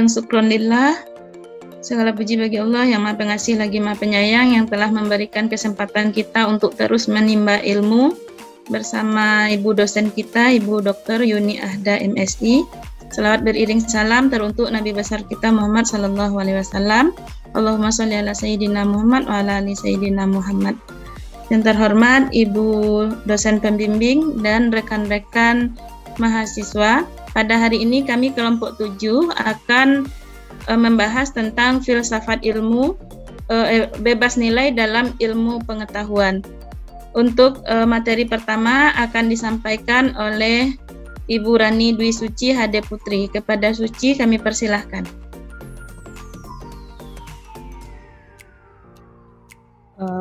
Hamdan syukron lillah. Segala puji bagi Allah yang Maha Pengasih lagi Maha Penyayang, yang telah memberikan kesempatan kita untuk terus menimba ilmu bersama ibu dosen kita, Ibu Dr. Yuni Ahda MSI. Selawat beriring salam teruntuk Nabi besar kita Muhammad sallallahu alaihi wasallam. Allahumma sholli ala sayyidina Muhammad wa ala ali sayyidina Muhammad. Yang terhormat Ibu dosen pembimbing dan rekan-rekan mahasiswa, pada hari ini kami kelompok 7 akan membahas tentang filsafat ilmu bebas nilai dalam ilmu pengetahuan. Untuk materi pertama akan disampaikan oleh Ibu Rani Dwi Suci Hade Putri. Kepada Suci kami persilahkan.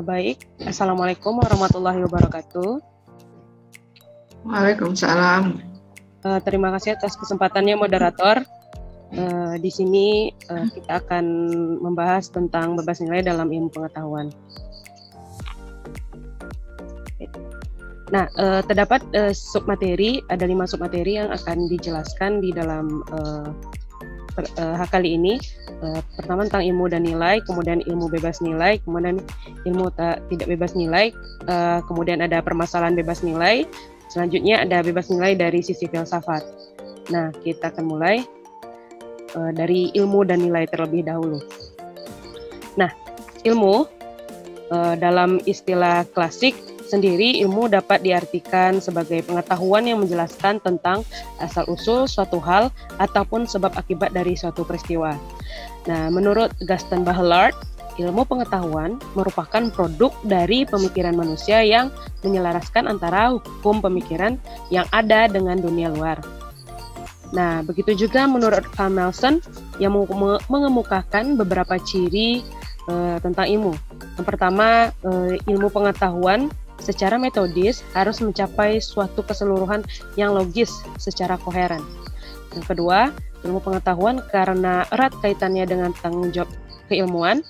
Baik, Assalamualaikum warahmatullahi wabarakatuh. Waalaikumsalam. Terima kasih atas kesempatannya moderator. Di sini kita akan membahas tentang bebas nilai dalam ilmu pengetahuan. Nah, terdapat submateri, ada 5 submateri yang akan dijelaskan di dalam kali ini. Pertama tentang ilmu dan nilai, kemudian ilmu bebas nilai, kemudian ilmu tidak bebas nilai, kemudian ada permasalahan bebas nilai, selanjutnya ada bebas nilai dari sisi filsafat. Nah, kita akan mulai dari ilmu dan nilai terlebih dahulu. Nah, ilmu dalam istilah klasik sendiri, ilmu dapat diartikan sebagai pengetahuan yang menjelaskan tentang asal-usul suatu hal ataupun sebab akibat dari suatu peristiwa. Nah, menurut Gaston Bachelard, ilmu pengetahuan merupakan produk dari pemikiran manusia yang menyelaraskan antara hukum pemikiran yang ada dengan dunia luar. Nah, begitu juga menurut Carl Nelson yang mengemukakan beberapa ciri tentang ilmu. Yang pertama, ilmu pengetahuan secara metodis harus mencapai suatu keseluruhan yang logis secara koheren. Yang kedua, ilmu pengetahuan karena erat kaitannya dengan tanggung jawab keilmuan.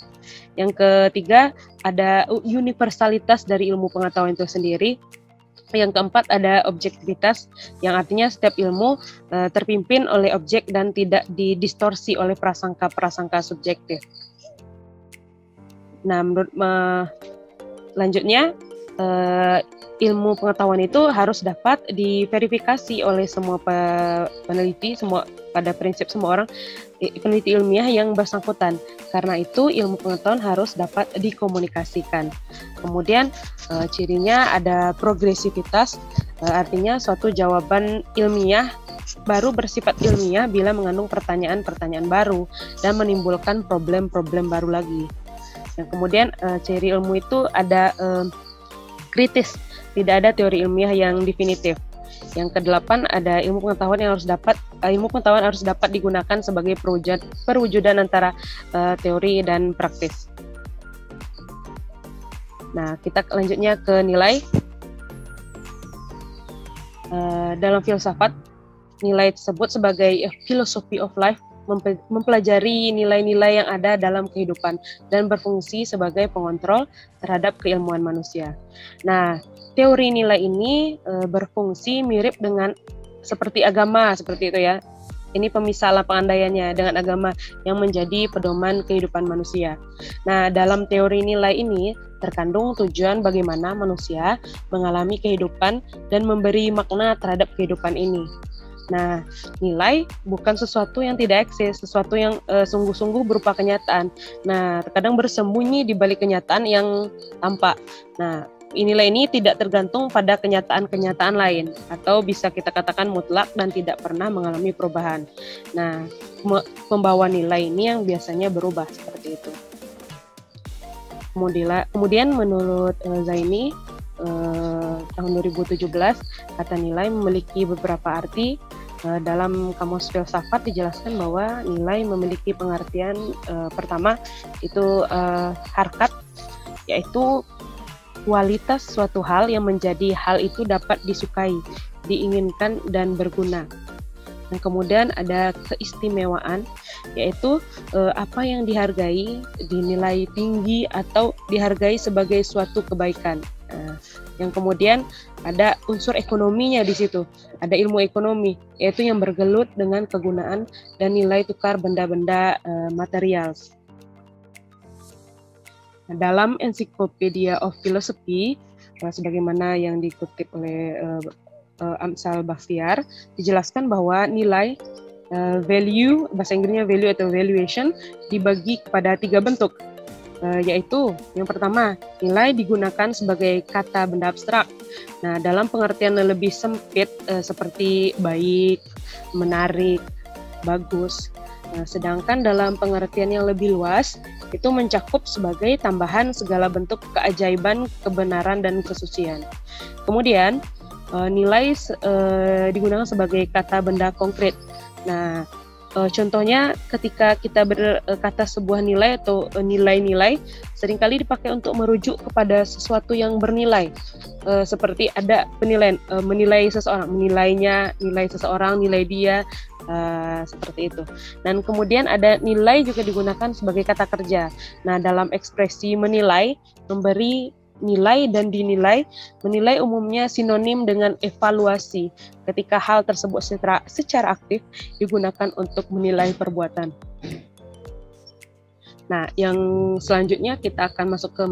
Yang ketiga, ada universalitas dari ilmu pengetahuan itu sendiri. Yang keempat, ada objektivitas, yang artinya setiap ilmu terpimpin oleh objek dan tidak didistorsi oleh prasangka-prasangka subjektif. Nah, menurut lanjutnya, ilmu pengetahuan itu harus dapat diverifikasi oleh semua peneliti, pada prinsip semua orang peneliti ilmiah yang bersangkutan. Karena itu ilmu pengetahuan harus dapat dikomunikasikan. Kemudian cirinya ada progresivitas, artinya suatu jawaban ilmiah baru bersifat ilmiah bila mengandung pertanyaan-pertanyaan baru dan menimbulkan problem-problem baru lagi. Yang kemudian ciri ilmu itu ada kritis, tidak ada teori ilmiah yang definitif. Yang kedelapan, ada ilmu pengetahuan harus dapat digunakan sebagai perwujudan antara teori dan praktis. Nah, kita lanjutnya ke nilai. Dalam filsafat, nilai tersebut sebagai philosophy of life, mempelajari nilai-nilai yang ada dalam kehidupan dan berfungsi sebagai pengontrol terhadap keilmuan manusia. Nah, teori nilai ini berfungsi mirip dengan seperti agama, seperti itu ya. Ini pemisah pengandaiannya dengan agama yang menjadi pedoman kehidupan manusia. Nah, dalam teori nilai ini terkandung tujuan bagaimana manusia mengalami kehidupan dan memberi makna terhadap kehidupan ini. Nah, nilai bukan sesuatu yang tidak eksis, sesuatu yang sungguh-sungguh berupa kenyataan. Nah, terkadang bersembunyi di balik kenyataan yang tampak. Nah, nilai ini tidak tergantung pada kenyataan-kenyataan lain, atau bisa kita katakan mutlak dan tidak pernah mengalami perubahan. Nah, pembawa nilai ini yang biasanya berubah seperti itu. Kemudian menurut Zaini, tahun 2017, kata nilai memiliki beberapa arti. Dalam kamus filsafat dijelaskan bahwa nilai memiliki pengertian pertama itu harkat, yaitu kualitas suatu hal yang menjadi hal itu dapat disukai, diinginkan, dan berguna. Dan kemudian ada keistimewaan, yaitu apa yang dihargai, dinilai tinggi, atau dihargai sebagai suatu kebaikan. Nah, yang kemudian ada unsur ekonominya di situ, ada ilmu ekonomi, yaitu yang bergelut dengan kegunaan dan nilai tukar benda-benda material. Nah, dalam Encyclopedia of Philosophy, sebagaimana yang dikutip oleh Amsal Bakhtiar, dijelaskan bahwa nilai value, bahasa Inggrisnya value atau valuation, dibagi kepada 3 bentuk, yaitu yang pertama, nilai digunakan sebagai kata benda abstrak. Nah, dalam pengertian yang lebih sempit seperti baik, menarik, bagus. Nah, sedangkan dalam pengertian yang lebih luas, itu mencakup sebagai tambahan segala bentuk keajaiban, kebenaran, dan kesucian. Kemudian, nilai digunakan sebagai kata benda konkret. Nah, contohnya ketika kita berkata sebuah nilai atau nilai-nilai, seringkali dipakai untuk merujuk kepada sesuatu yang bernilai. Seperti ada penilaian, menilai seseorang, nilai seseorang, nilai dia, seperti itu. Dan kemudian ada nilai juga digunakan sebagai kata kerja. Nah, dalam ekspresi menilai, memberi nilai dan dinilai, menilai umumnya sinonim dengan evaluasi ketika hal tersebut secara aktif digunakan untuk menilai perbuatan. Nah, yang selanjutnya kita akan masuk ke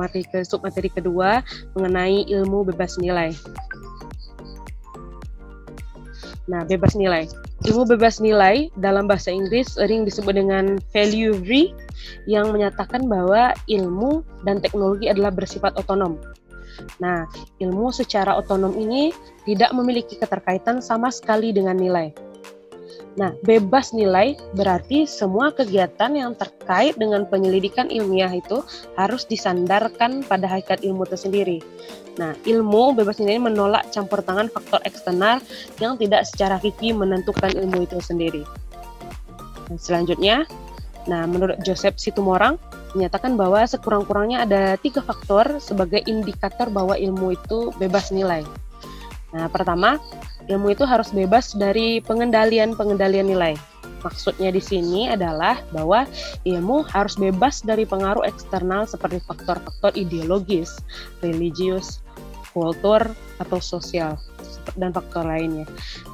submateri kedua mengenai ilmu bebas nilai. Nah, bebas nilai. Ilmu bebas nilai dalam bahasa Inggris sering disebut dengan value free, yang menyatakan bahwa ilmu dan teknologi adalah bersifat otonom. Nah, ilmu secara otonom ini tidak memiliki keterkaitan sama sekali dengan nilai. Nah, bebas nilai berarti semua kegiatan yang terkait dengan penyelidikan ilmiah itu harus disandarkan pada hakikat ilmu itu sendiri. Nah, ilmu bebas nilai menolak campur tangan faktor eksternal yang tidak secara hakiki menentukan ilmu itu sendiri. Dan selanjutnya, menurut Joseph Situmorang, menyatakan bahwa sekurang-kurangnya ada 3 faktor sebagai indikator bahwa ilmu itu bebas nilai. Nah, pertama, ilmu itu harus bebas dari pengendalian nilai. Maksudnya di sini adalah bahwa ilmu harus bebas dari pengaruh eksternal seperti faktor-faktor ideologis, religius, kultur, atau sosial, dan faktor lainnya.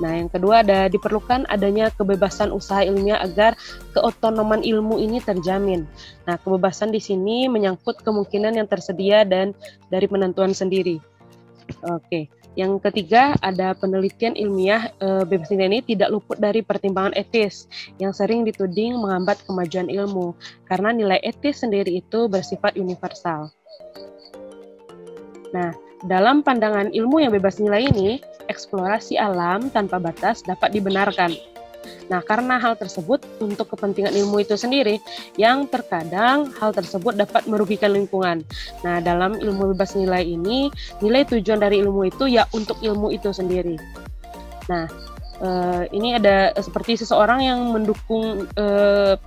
Nah, yang kedua diperlukan adanya kebebasan usaha ilmiah agar keotonoman ilmu ini terjamin. Nah, kebebasan di sini menyangkut kemungkinan yang tersedia dan dari penentuan sendiri. Oke. Yang ketiga, ada penelitian ilmiah bebas nilai ini tidak luput dari pertimbangan etis yang sering dituding menghambat kemajuan ilmu karena nilai etis sendiri itu bersifat universal. Nah, dalam pandangan ilmu yang bebas nilai ini, eksplorasi alam tanpa batas dapat dibenarkan. Nah, karena hal tersebut untuk kepentingan ilmu itu sendiri, yang terkadang hal tersebut dapat merugikan lingkungan. Nah, dalam ilmu bebas nilai ini, nilai tujuan dari ilmu itu ya untuk ilmu itu sendiri. Nah, ini ada seperti seseorang yang mendukung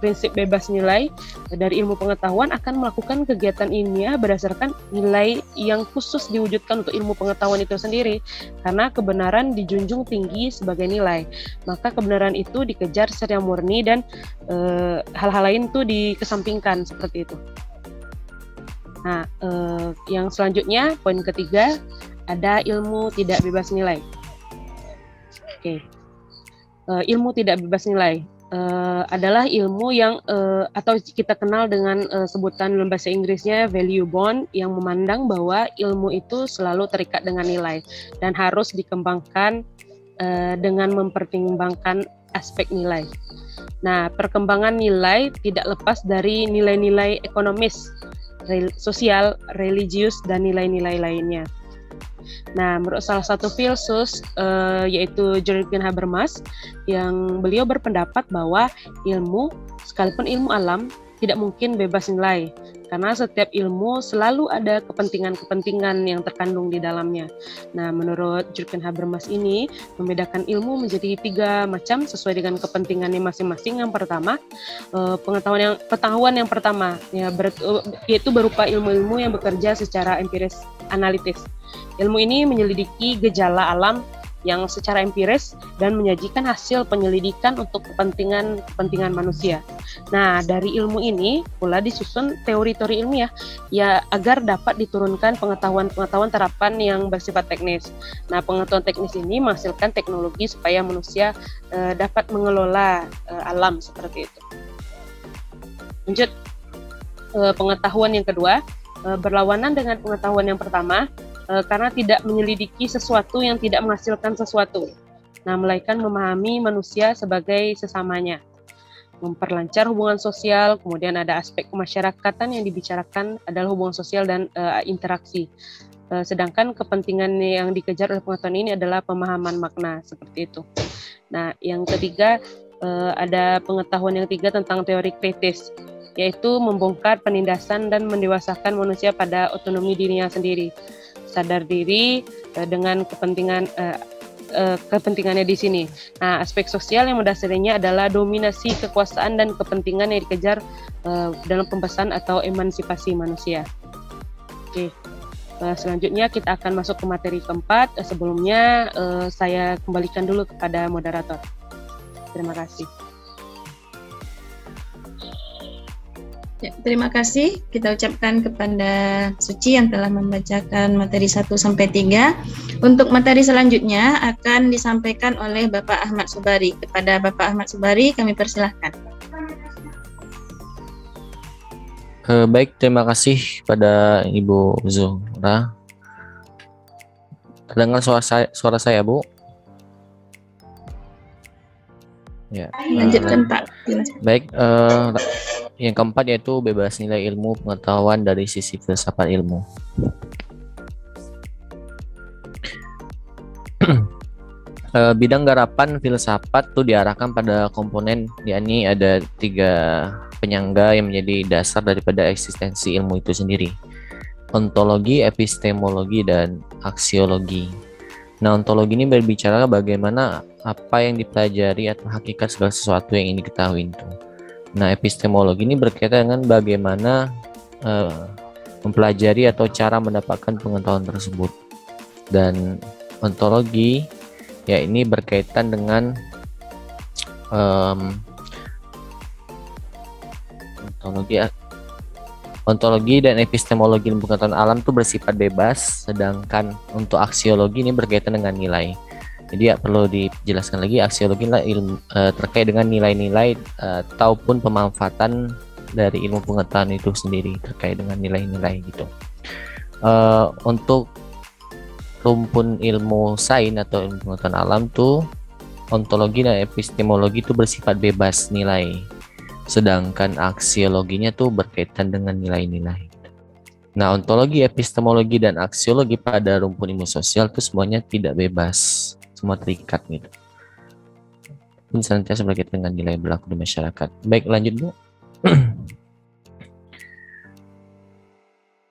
prinsip bebas nilai dari ilmu pengetahuan akan melakukan kegiatan ilmiah berdasarkan nilai yang khusus diwujudkan untuk ilmu pengetahuan itu sendiri, karena kebenaran dijunjung tinggi sebagai nilai, maka kebenaran itu dikejar secara murni dan hal-hal lain itu dikesampingkan seperti itu. Nah, yang selanjutnya poin ketiga, ada ilmu tidak bebas nilai. Oke. Ilmu tidak bebas nilai adalah ilmu yang atau kita kenal dengan sebutan dalam bahasa Inggrisnya value bound, yang memandang bahwa ilmu itu selalu terikat dengan nilai dan harus dikembangkan dengan mempertimbangkan aspek nilai. Nah, perkembangan nilai tidak lepas dari nilai-nilai ekonomis, sosial, religius, dan nilai-nilai lainnya. Nah, menurut salah satu filsuf yaitu Jürgen Habermas, yang beliau berpendapat bahwa ilmu, sekalipun ilmu alam, tidak mungkin bebas nilai, karena setiap ilmu selalu ada kepentingan-kepentingan yang terkandung di dalamnya. Nah, menurut Jürgen Habermas ini membedakan ilmu menjadi 3 macam sesuai dengan kepentingannya masing-masing. Yang pertama, pengetahuan yang pertama, yaitu berupa ilmu-ilmu yang bekerja secara empiris analitis. Ilmu ini menyelidiki gejala alam yang secara empiris dan menyajikan hasil penyelidikan untuk kepentingan manusia. Nah, dari ilmu ini pula disusun teori-teori ilmiah ya agar dapat diturunkan pengetahuan-pengetahuan terapan yang bersifat teknis. Nah, pengetahuan teknis ini menghasilkan teknologi supaya manusia dapat mengelola alam seperti itu. Lanjut, pengetahuan yang kedua, berlawanan dengan pengetahuan yang pertama, karena tidak menyelidiki sesuatu yang tidak menghasilkan sesuatu. Nah, melainkan memahami manusia sebagai sesamanya. Memperlancar hubungan sosial, kemudian ada aspek kemasyarakatan yang dibicarakan adalah hubungan sosial dan interaksi. Sedangkan kepentingan yang dikejar oleh pengetahuan ini adalah pemahaman makna, seperti itu. Nah, yang ketiga, ada pengetahuan yang ketiga tentang teori kritis, yaitu membongkar penindasan dan mendewasakan manusia pada otonomi dirinya sendiri. Sadar diri dengan kepentingannya di sini. Nah, aspek sosial yang mendasarinya adalah dominasi kekuasaan dan kepentingan yang dikejar dalam pembebasan atau emansipasi manusia. Oke, selanjutnya kita akan masuk ke materi keempat. Sebelumnya saya kembalikan dulu kepada moderator. Terima kasih. Ya, terima kasih kita ucapkan kepada Suci yang telah membacakan materi 1 sampai 3. Untuk materi selanjutnya akan disampaikan oleh Bapak Ahmad Subari. Kepada Bapak Ahmad Subari kami persilahkan. Baik, terima kasih pada Ibu Zuhra. Terdengar suara saya, Bu? Ya. Lanjutkan, Pak. Baik, yang keempat yaitu bebas nilai ilmu pengetahuan dari sisi filsafat ilmu. Bidang garapan filsafat itu diarahkan pada komponen, yakni ada 3 penyangga yang menjadi dasar daripada eksistensi ilmu itu sendiri: ontologi, epistemologi, dan aksiologi. Nah, ontologi ini berbicara bagaimana apa yang dipelajari atau hakikat segala sesuatu yang ingin diketahui itu. Nah, epistemologi ini berkaitan dengan bagaimana mempelajari atau cara mendapatkan pengetahuan tersebut. Dan ontologi ya ini berkaitan dengan ontologi dan epistemologi ilmu pengetahuan alam itu bersifat bebas, sedangkan untuk aksiologi ini berkaitan dengan nilai. Jadi ya perlu dijelaskan lagi, aksiologi adalah ilmu terkait dengan nilai-nilai ataupun pemanfaatan dari ilmu pengetahuan itu sendiri terkait dengan nilai-nilai gitu. Untuk rumpun ilmu sains atau ilmu pengetahuan alam tuh ontologi dan epistemologi itu bersifat bebas nilai, sedangkan aksiologinya tuh berkaitan dengan nilai-nilai. Nah, ontologi, epistemologi, dan aksiologi pada rumpun ilmu sosial itu semuanya tidak bebas, semua terikat gitu. Pun senantiasa berkaitan dengan nilai berlaku di masyarakat. Baik, lanjut Bu.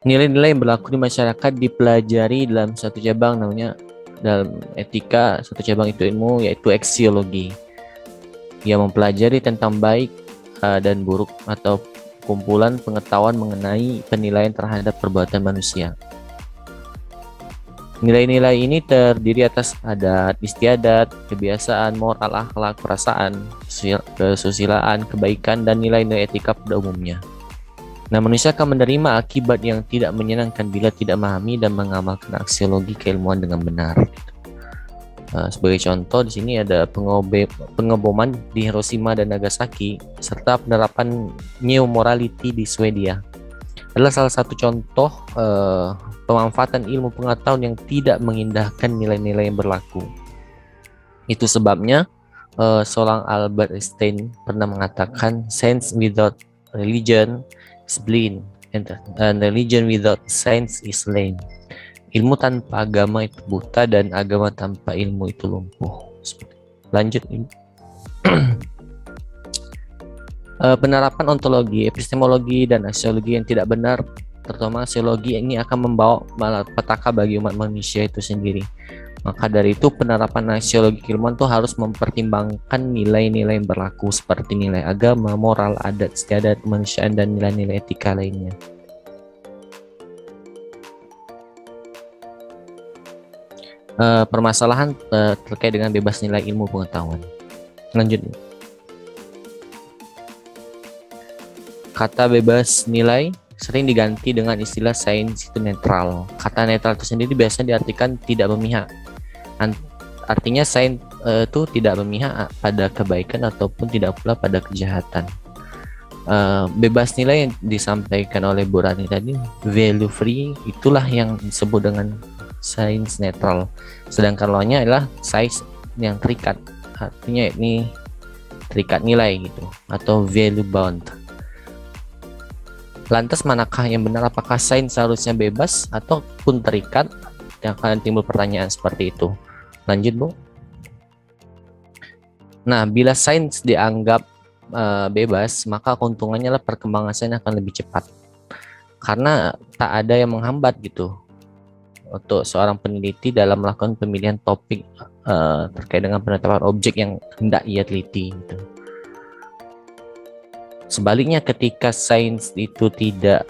Nilai-nilai yang berlaku di masyarakat dipelajari dalam satu cabang namanya, dalam etika, satu cabang itu ilmu yaitu aksiologi, yang mempelajari tentang baik dan buruk atau kumpulan pengetahuan mengenai penilaian terhadap perbuatan manusia. Nilai-nilai ini terdiri atas adat istiadat, kebiasaan, moral, akhlak, perasaan, kesusilaan, kebaikan, dan nilai-nilai etika pada umumnya. Nah, manusia akan menerima akibat yang tidak menyenangkan bila tidak memahami dan mengamalkan aksiologi keilmuan dengan benar. Sebagai contoh di sini ada pengeboman di Hiroshima dan Nagasaki serta penerapan new morality di Swedia adalah salah satu contoh pemanfaatan ilmu pengetahuan yang tidak mengindahkan nilai-nilai yang berlaku. Itu sebabnya seorang Albert Einstein pernah mengatakan science without religion is blind and religion without science is lame. Ilmu tanpa agama itu buta dan agama tanpa ilmu itu lumpuh. Lanjut. Penerapan ontologi, epistemologi, dan aksiologi yang tidak benar, terutama aksiologi ini akan membawa malapetaka bagi umat manusia itu sendiri. Maka dari itu penerapan aksiologi keilmuan itu harus mempertimbangkan nilai-nilai yang berlaku seperti nilai agama, moral, adat istiadat, kemanusiaan, dan nilai-nilai etika lainnya. permasalahan terkait dengan bebas nilai ilmu pengetahuan. Lanjut. Kata bebas nilai sering diganti dengan istilah sains itu netral. Kata netral itu sendiri biasanya diartikan tidak memihak. Artinya sains itu tidak memihak pada kebaikan ataupun tidak pula pada kejahatan. Bebas nilai yang disampaikan oleh Bu Rani tadi, value free, itulah yang disebut dengan sains netral. Sedangkan lawannya adalah sains yang terikat, artinya ini terikat nilai gitu, atau value bound. Lantas manakah yang benar, apakah sains seharusnya bebas ataupun terikat? Yang akan timbul pertanyaan seperti itu. Lanjut, Bu. Nah, bila sains dianggap bebas, maka keuntungannya adalah perkembangan sains akan lebih cepat. Karena tak ada yang menghambat gitu untuk seorang peneliti dalam melakukan pemilihan topik terkait dengan penetapan objek yang hendak ia teliti gitu. Sebaliknya, ketika sains itu tidak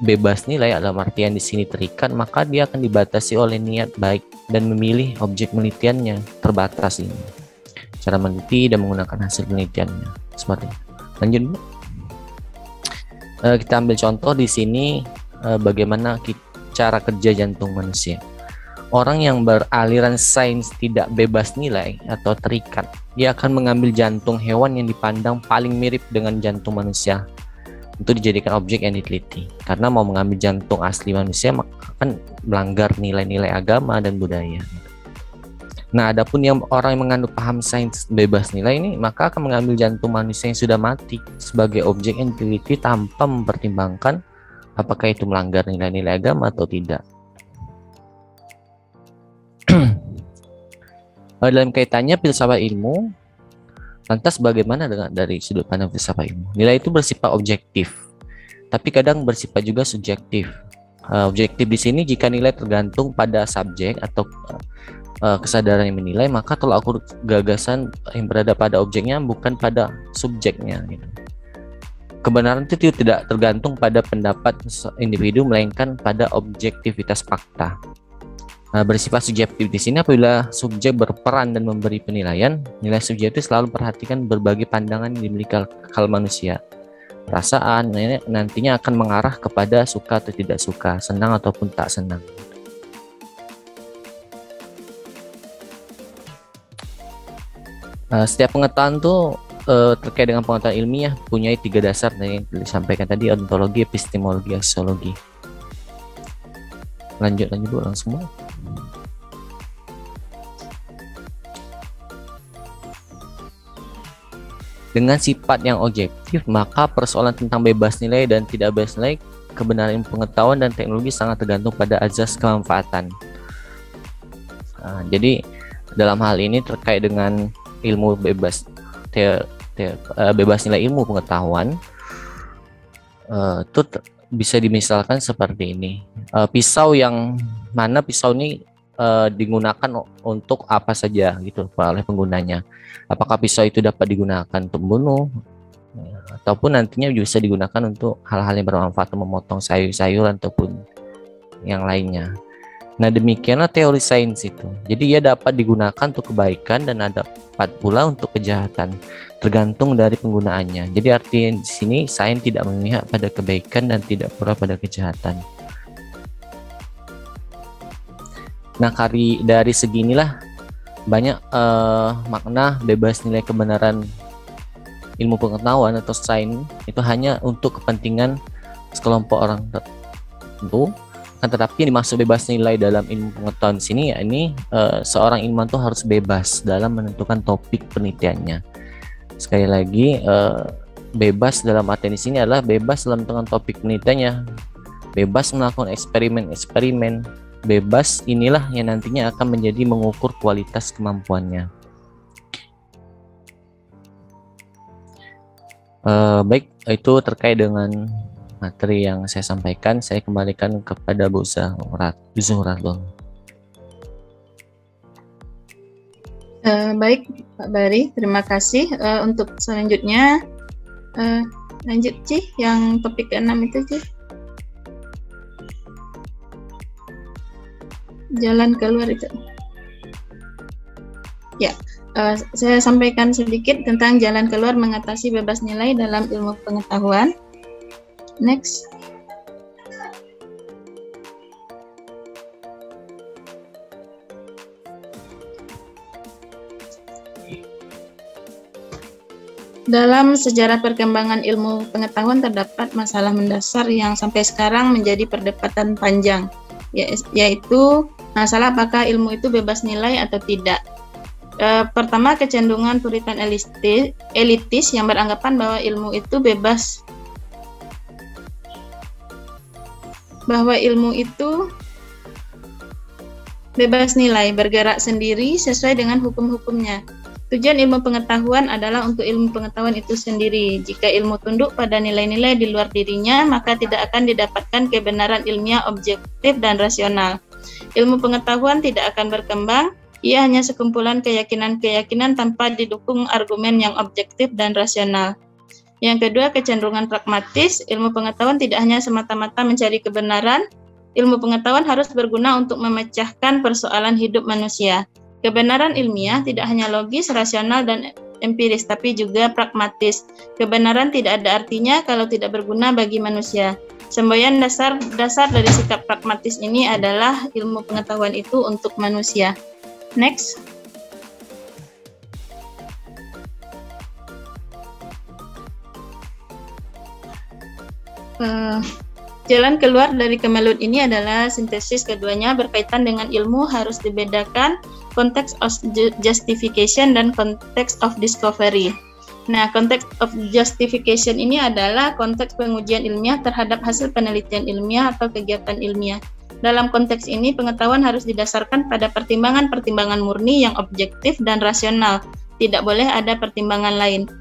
bebas nilai, dalam artian di sini terikat, maka dia akan dibatasi oleh niat baik dan memilih objek penelitiannya terbatas ini. Cara meneliti dan menggunakan hasil penelitiannya seperti itu. Lanjut, Bu. Kita ambil contoh di sini bagaimana cara kerja jantung manusia. Orang yang beraliran sains tidak bebas nilai atau terikat, dia akan mengambil jantung hewan yang dipandang paling mirip dengan jantung manusia untuk dijadikan objek yang diteliti. Karena mau mengambil jantung asli manusia maka akan melanggar nilai-nilai agama dan budaya. Nah, adapun orang yang mengandung paham sains bebas nilai ini, maka akan mengambil jantung manusia yang sudah mati sebagai objek yang diteliti tanpa mempertimbangkan apakah itu melanggar nilai-nilai agama atau tidak. Dalam kaitannya filsafat ilmu, lantas bagaimana dari sudut pandang filsafat ilmu? Nilai itu bersifat objektif, tapi kadang bersifat juga subjektif. Objektif di sini jika nilai tergantung pada subjek atau kesadaran yang menilai, maka tolak ukur gagasan yang berada pada objeknya bukan pada subjeknya. Gitu. Kebenaran itu tidak tergantung pada pendapat individu, melainkan pada objektivitas fakta. Bersifat subjektif di sini apabila subjek berperan dan memberi penilaian, nilai subjektif selalu memperhatikan berbagai pandangan yang dimiliki akal manusia. Perasaan nantinya akan mengarah kepada suka atau tidak suka, senang ataupun tak senang. Setiap pengetahuan tuh terkait dengan pengetahuan ilmiah punya 3 dasar yang disampaikan tadi, ontologi, epistemologi, aksiologi. Lanjut Bu, langsung. Dengan sifat yang objektif, maka persoalan tentang bebas nilai dan tidak bebas nilai, kebenaran pengetahuan dan teknologi sangat tergantung pada azas kemanfaatan. Jadi dalam hal ini terkait dengan ilmu bebas bebas nilai ilmu pengetahuan, itu bisa dimisalkan seperti ini. Pisau yang mana pisau ini digunakan untuk apa saja gitu oleh penggunanya. Apakah pisau itu dapat digunakan untuk membunuh ataupun nantinya bisa digunakan untuk hal-hal yang bermanfaat, memotong sayur-sayuran ataupun yang lainnya. Nah, demikianlah teori sains itu. Jadi ia dapat digunakan untuk kebaikan dan dapat pula untuk kejahatan, tergantung dari penggunaannya. Jadi artinya di sini sains tidak memihak pada kebaikan dan tidak pula pada kejahatan. Nah, dari seginilah banyak makna bebas nilai kebenaran ilmu pengetahuan atau sains itu hanya untuk kepentingan sekelompok orang tertentu. Tetapi yang dimaksud bebas nilai dalam ilmu pengetahuan di sini, ya ini seorang ilmuwan itu harus bebas dalam menentukan topik penelitiannya. Sekali lagi, bebas dalam arti di sini adalah bebas dalam menentukan topik penelitiannya, bebas melakukan eksperimen, bebas inilah yang nantinya akan menjadi mengukur kualitas kemampuannya. Baik, itu terkait dengan materi yang saya sampaikan. Saya kembalikan kepada Bu Zuhratul. Baik Pak Bari, terima kasih. Untuk selanjutnya lanjut Ci, yang topik ke-6 itu Ci. Jalan keluar itu. Ya, saya sampaikan sedikit tentang jalan keluar mengatasi bebas nilai dalam ilmu pengetahuan. Next. Dalam sejarah perkembangan ilmu pengetahuan terdapat masalah mendasar yang sampai sekarang menjadi perdebatan panjang, yaitu masalah apakah ilmu itu bebas nilai atau tidak. Pertama, kecenderungan puritan elitis yang beranggapan bahwa ilmu itu bebas nilai, bergerak sendiri sesuai dengan hukum-hukumnya. Tujuan ilmu pengetahuan adalah untuk ilmu pengetahuan itu sendiri. Jika ilmu tunduk pada nilai-nilai di luar dirinya, maka tidak akan didapatkan kebenaran ilmiah objektif dan rasional. Ilmu pengetahuan tidak akan berkembang, ia hanya sekumpulan keyakinan-keyakinan tanpa didukung argumen yang objektif dan rasional. Yang kedua, kecenderungan pragmatis. Ilmu pengetahuan tidak hanya semata-mata mencari kebenaran, ilmu pengetahuan harus berguna untuk memecahkan persoalan hidup manusia. Kebenaran ilmiah tidak hanya logis, rasional, dan empiris, tapi juga pragmatis. Kebenaran tidak ada artinya kalau tidak berguna bagi manusia. Semboyan dasar dari sikap pragmatis ini adalah ilmu pengetahuan itu untuk manusia. Next. Jalan keluar dari kemelut ini adalah sintesis keduanya berkaitan dengan ilmu harus dibedakan konteks of justification dan konteks of discovery. Nah, konteks of justification ini adalah konteks pengujian ilmiah terhadap hasil penelitian ilmiah atau kegiatan ilmiah. Dalam konteks ini, pengetahuan harus didasarkan pada pertimbangan-pertimbangan murni yang objektif dan rasional. Tidak boleh ada pertimbangan lain.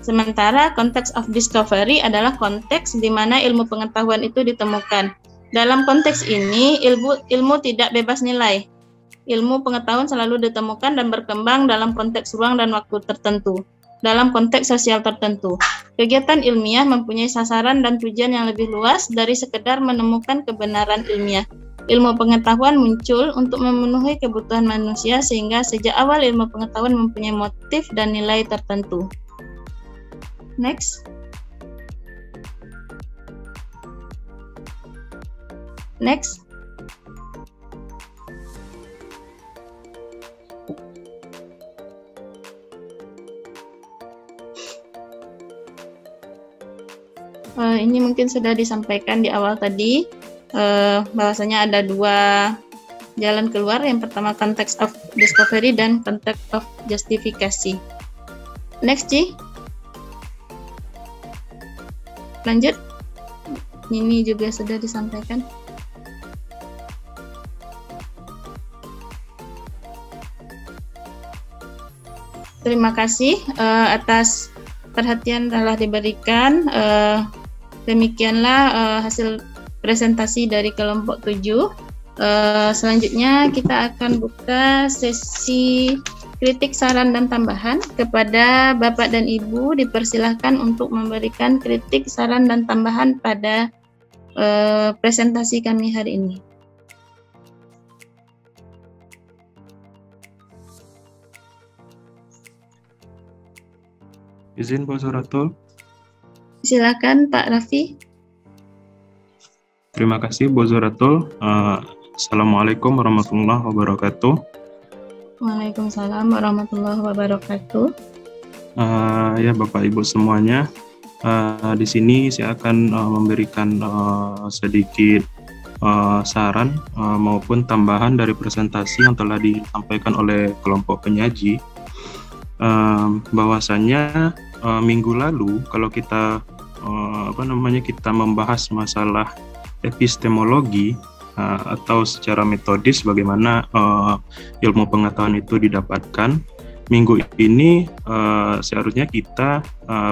Sementara konteks of discovery adalah konteks di mana ilmu pengetahuan itu ditemukan. Dalam konteks ini, ilmu tidak bebas nilai. Ilmu pengetahuan selalu ditemukan dan berkembang dalam konteks ruang dan waktu tertentu, dalam konteks sosial tertentu. Kegiatan ilmiah mempunyai sasaran dan tujuan yang lebih luas dari sekedar menemukan kebenaran ilmiah. Ilmu pengetahuan muncul untuk memenuhi kebutuhan manusia sehingga sejak awal ilmu pengetahuan mempunyai motif dan nilai tertentu. Next. Next. Ini mungkin sudah disampaikan di awal tadi, bahwasanya ada dua jalan keluar. Yang pertama konteks of discovery dan konteks of justifikasi. Next, Ci. Lanjut. Ini juga sudah disampaikan. Terima kasih atas perhatian telah diberikan. Demikianlah hasil presentasi dari kelompok 7. Selanjutnya kita akan buka sesi kritik, saran, dan tambahan. Kepada Bapak dan Ibu dipersilahkan untuk memberikan kritik, saran, dan tambahan pada presentasi kami hari ini. Izin Pak Suratul. Silakan Pak Raffi. Terima kasih Bu Zuratul. Assalamualaikum warahmatullahi wabarakatuh. Waalaikumsalam warahmatullahi wabarakatuh. Ya Bapak Ibu semuanya, di sini saya akan memberikan sedikit saran maupun tambahan dari presentasi yang telah disampaikan oleh kelompok penyaji. Bahwasanya minggu lalu kalau kita kita membahas masalah epistemologi atau secara metodis bagaimana ilmu pengetahuan itu didapatkan. Minggu ini seharusnya kita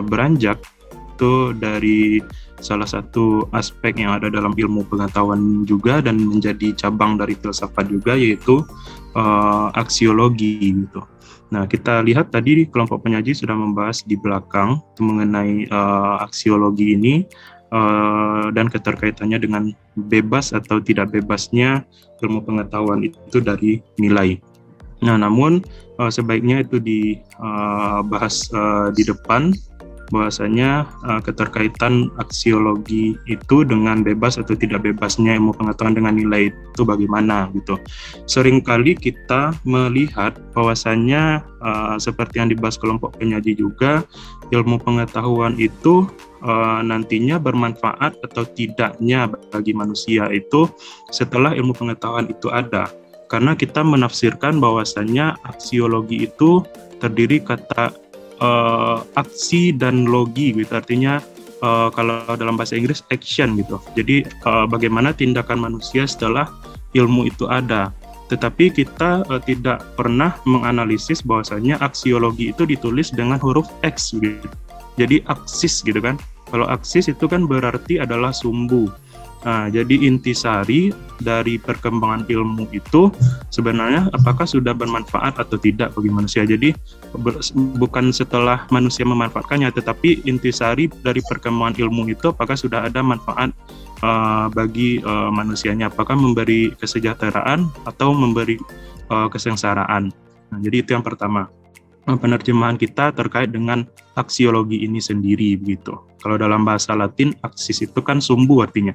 beranjak itu dari salah satu aspek yang ada dalam ilmu pengetahuan juga dan menjadi cabang dari filsafat juga, yaitu aksiologi gitu. Nah, kita lihat tadi kelompok penyaji sudah membahas di belakang mengenai aksiologi ini dan keterkaitannya dengan bebas atau tidak bebasnya ilmu pengetahuan itu dari nilai. Nah, namun sebaiknya itu dibahas di depan, bahwasanya keterkaitan aksiologi itu dengan bebas atau tidak bebasnya ilmu pengetahuan dengan nilai itu bagaimana gitu. Seringkali kita melihat bahwasanya seperti yang dibahas kelompok penyaji juga, ilmu pengetahuan itu nantinya bermanfaat atau tidaknya bagi manusia itu setelah ilmu pengetahuan itu ada. Karena kita menafsirkan bahwasanya aksiologi itu terdiri kata aksi dan logi gitu, artinya kalau dalam bahasa Inggris action gitu. Jadi bagaimana tindakan manusia setelah ilmu itu ada. Tetapi kita tidak pernah menganalisis bahwasanya aksiologi itu ditulis dengan huruf X gitu. Jadi aksis gitu kan. Kalau aksis itu kan berarti adalah sumbu. Nah, jadi intisari dari perkembangan ilmu itu sebenarnya apakah sudah bermanfaat atau tidak bagi manusia. Jadi bukan setelah manusia memanfaatkannya, tetapi intisari dari perkembangan ilmu itu apakah sudah ada manfaat bagi manusianya, apakah memberi kesejahteraan atau memberi kesengsaraan. Nah, jadi itu yang pertama. Penerjemahan kita terkait dengan aksiologi ini sendiri begitu. Kalau dalam bahasa Latin, aksis itu kan sumbu artinya.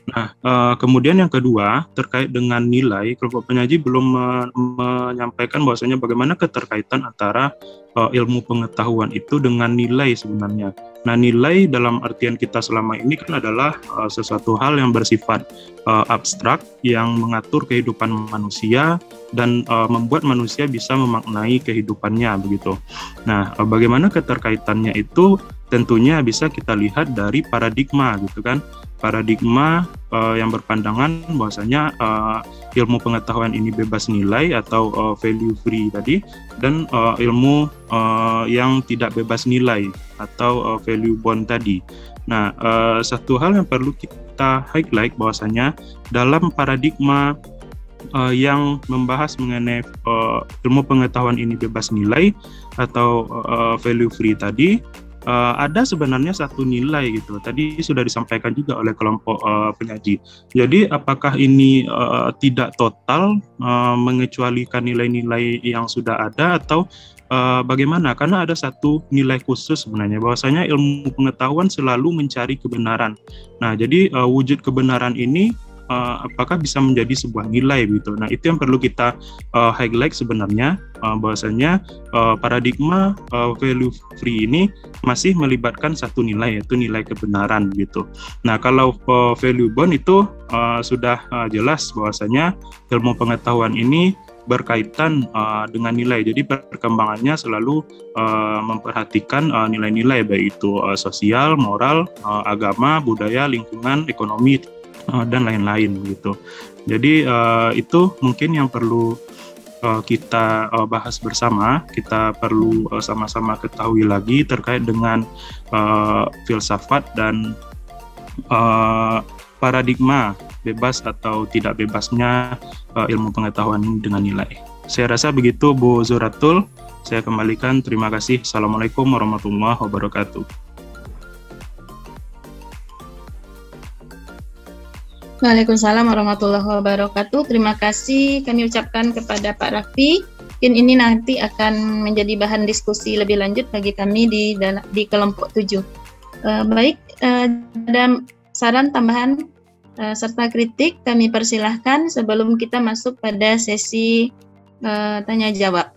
Nah, kemudian yang kedua terkait dengan nilai, kelompok penyaji belum menyampaikan bahwasanya bagaimana keterkaitan antara ilmu pengetahuan itu dengan nilai sebenarnya. Nah, nilai dalam artian kita selama ini kan adalah sesuatu hal yang bersifat abstrak yang mengatur kehidupan manusia dan membuat manusia bisa memaknai kehidupannya begitu. Nah, bagaimana keterkaitannya itu tentunya bisa kita lihat dari paradigma gitu kan. Paradigma yang berpandangan bahwasanya ilmu pengetahuan ini bebas nilai atau value free tadi, dan ilmu yang tidak bebas nilai atau value bond tadi. Nah, satu hal yang perlu kita highlight bahwasanya dalam paradigma yang membahas mengenai ilmu pengetahuan ini bebas nilai atau value free tadi, ada sebenarnya satu nilai gitu. Tadi sudah disampaikan juga oleh kelompok penyaji. Jadi apakah ini tidak total mengecualikan nilai-nilai yang sudah ada atau bagaimana? Karena ada satu nilai khusus sebenarnya, bahwasanya ilmu pengetahuan selalu mencari kebenaran. Nah, jadi wujud kebenaran ini apakah bisa menjadi sebuah nilai gitu. Nah, itu yang perlu kita highlight sebenarnya, bahwasanya paradigma value free ini masih melibatkan satu nilai, yaitu nilai kebenaran gitu. Nah, kalau value bond itu sudah jelas bahwasanya ilmu pengetahuan ini berkaitan dengan nilai. Jadi perkembangannya selalu memperhatikan nilai-nilai baik itu sosial, moral, agama, budaya, lingkungan, ekonomi, dan lain-lain gitu. Jadi itu mungkin yang perlu kita bahas bersama. Kita perlu sama-sama ketahui lagi terkait dengan filsafat dan paradigma bebas atau tidak bebasnya ilmu pengetahuan dengan nilai. Saya rasa begitu, Bu Zuratul. Saya kembalikan. Terima kasih. Assalamualaikum warahmatullahi wabarakatuh. Waalaikumsalam warahmatullahi wabarakatuh. Terima kasih kami ucapkan kepada Pak Raffi. Mungkin ini nanti akan menjadi bahan diskusi lebih lanjut bagi kami di kelompok 7. Baik, ada saran tambahan serta kritik kami persilahkan sebelum kita masuk pada sesi tanya jawab.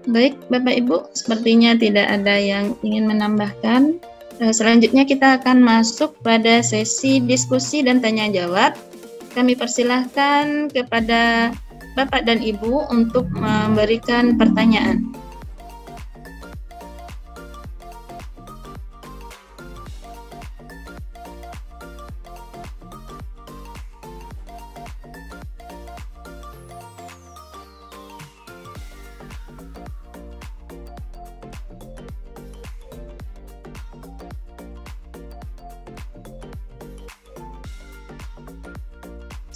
Baik, Bapak Ibu, sepertinya tidak ada yang ingin menambahkan. Selanjutnya kita akan masuk pada sesi diskusi dan tanya jawab. Kami persilahkan kepada Bapak dan Ibu untuk memberikan pertanyaan.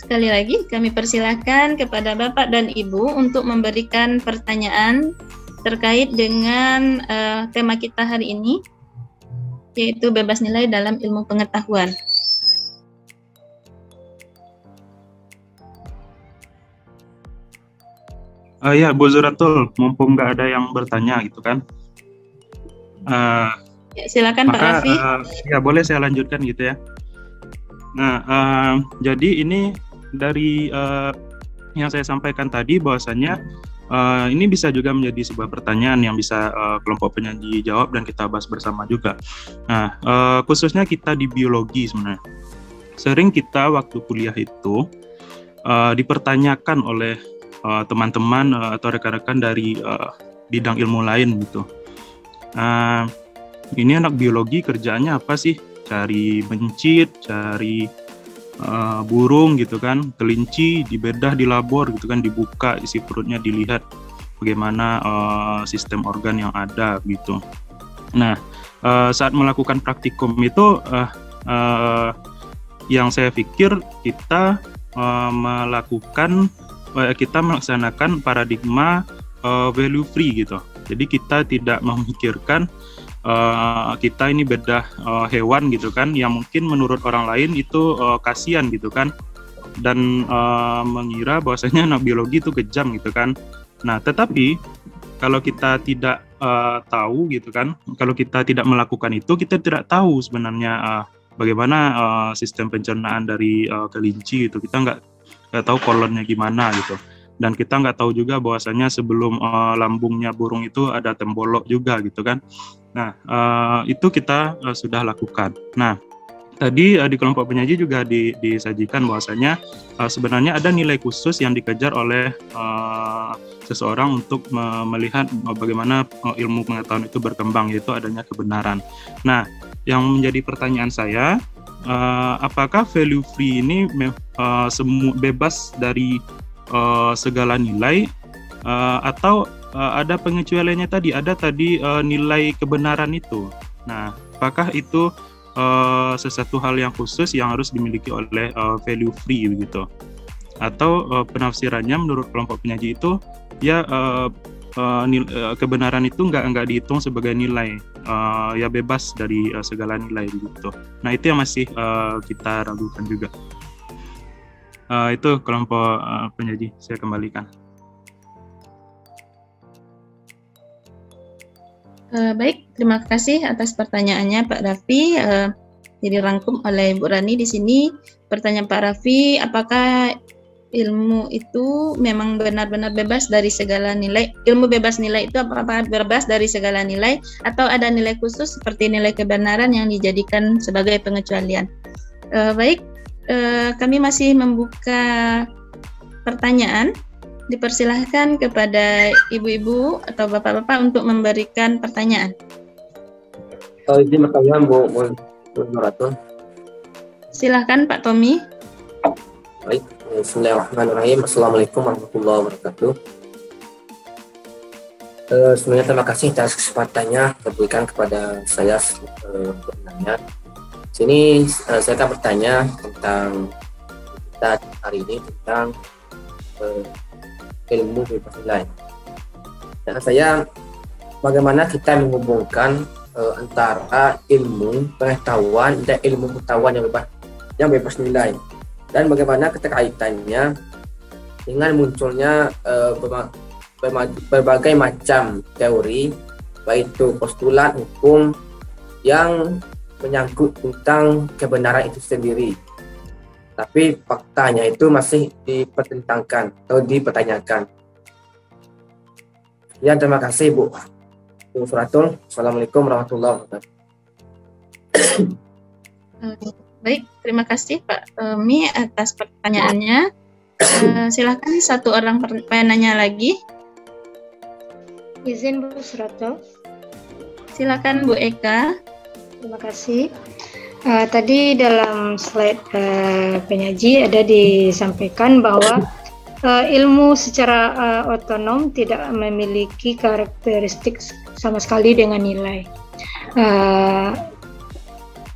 Sekali lagi, kami persilahkan kepada Bapak dan Ibu untuk memberikan pertanyaan terkait dengan tema kita hari ini, yaitu bebas nilai dalam ilmu pengetahuan. Ya, Bu Zuratul, mumpung nggak ada yang bertanya gitu kan. Ya, silakan Pak Raffi. Ya, boleh saya lanjutkan gitu ya. Nah, jadi ini dari yang saya sampaikan tadi bahwasanya ini bisa juga menjadi sebuah pertanyaan yang bisa kelompok penyaji jawab dan kita bahas bersama juga. Nah, khususnya kita di biologi sebenarnya. Sering kita waktu kuliah itu dipertanyakan oleh teman-teman atau rekan-rekan dari bidang ilmu lain gitu. Ini anak biologi kerjaannya apa sih? Cari mencit, cari burung gitu kan, kelinci, dibedah di labor gitu kan, dibuka isi perutnya, dilihat bagaimana sistem organ yang ada gitu. Nah, saat melakukan praktikum itu yang saya pikir kita melaksanakan paradigma value free gitu. Jadi kita tidak memikirkan kita ini bedah hewan gitu kan, yang mungkin menurut orang lain itu kasihan gitu kan, dan mengira bahwasanya anak biologi itu kejam gitu kan. Nah, tetapi kalau kita tidak tahu gitu kan, kalau kita tidak melakukan itu, kita tidak tahu sebenarnya bagaimana sistem pencernaan dari kelinci gitu. Kita nggak tahu kolonnya gimana gitu. Dan kita nggak tahu juga bahwasanya sebelum lambungnya burung itu ada tembolok juga gitu kan. Nah, itu kita sudah lakukan. Nah, tadi di kelompok penyaji juga disajikan bahwasanya sebenarnya ada nilai khusus yang dikejar oleh seseorang untuk melihat bagaimana ilmu pengetahuan itu berkembang, yaitu adanya kebenaran. Nah, yang menjadi pertanyaan saya, apakah value free ini bebas dari segala nilai atau ada pengecualiannya tadi, ada tadi nilai kebenaran itu. Nah, apakah itu sesuatu hal yang khusus yang harus dimiliki oleh value free begitu? Atau penafsirannya menurut kelompok penyaji itu ya kebenaran itu nggak dihitung sebagai nilai, ya bebas dari segala nilai begitu. Nah, itu yang masih kita ragukan juga. Itu kelompok penyaji, saya kembalikan. Baik, terima kasih atas pertanyaannya Pak Raffi. Jadi rangkum oleh Bu Rani di sini. Pertanyaan Pak Raffi, apakah ilmu itu memang benar-benar bebas dari segala nilai? Ilmu bebas nilai itu apakah bebas dari segala nilai atau ada nilai khusus seperti nilai kebenaran yang dijadikan sebagai pengecualian? Baik, kami masih membuka pertanyaan. Dipersilahkan kepada ibu-ibu atau bapak-bapak untuk memberikan pertanyaan. Izin pertanyaan Bu Nuratul. Silahkan Pak Tommy. Baik, bismillahirrahmanirrahim. Assalamualaikum warahmatullahi wabarakatuh. Sebenarnya terima kasih atas kesempatannya diberikan kepada saya untuk bertanya. Sini saya akan bertanya tentang kita hari ini tentang ilmu bebas nilai. Nah, saya bagaimana kita menghubungkan antara ilmu pengetahuan dan ilmu pengetahuan yang bebas nilai, dan bagaimana keterkaitannya dengan munculnya berbagai macam teori, baik itu postulat hukum yang menyangkut tentang kebenaran itu sendiri. Tapi faktanya itu masih dipertentangkan atau dipertanyakan. Ya, terima kasih Bu Suratul. Assalamualaikum warahmatullahi wabarakatuh. Baik, terima kasih Pak Tommy atas pertanyaannya. Silakan satu orang penanya lagi. Izin Bu Suratul. Silakan Bu Eka. Terima kasih. Tadi dalam slide penyaji ada disampaikan bahwa ilmu secara otonom tidak memiliki karakteristik sama sekali dengan nilai.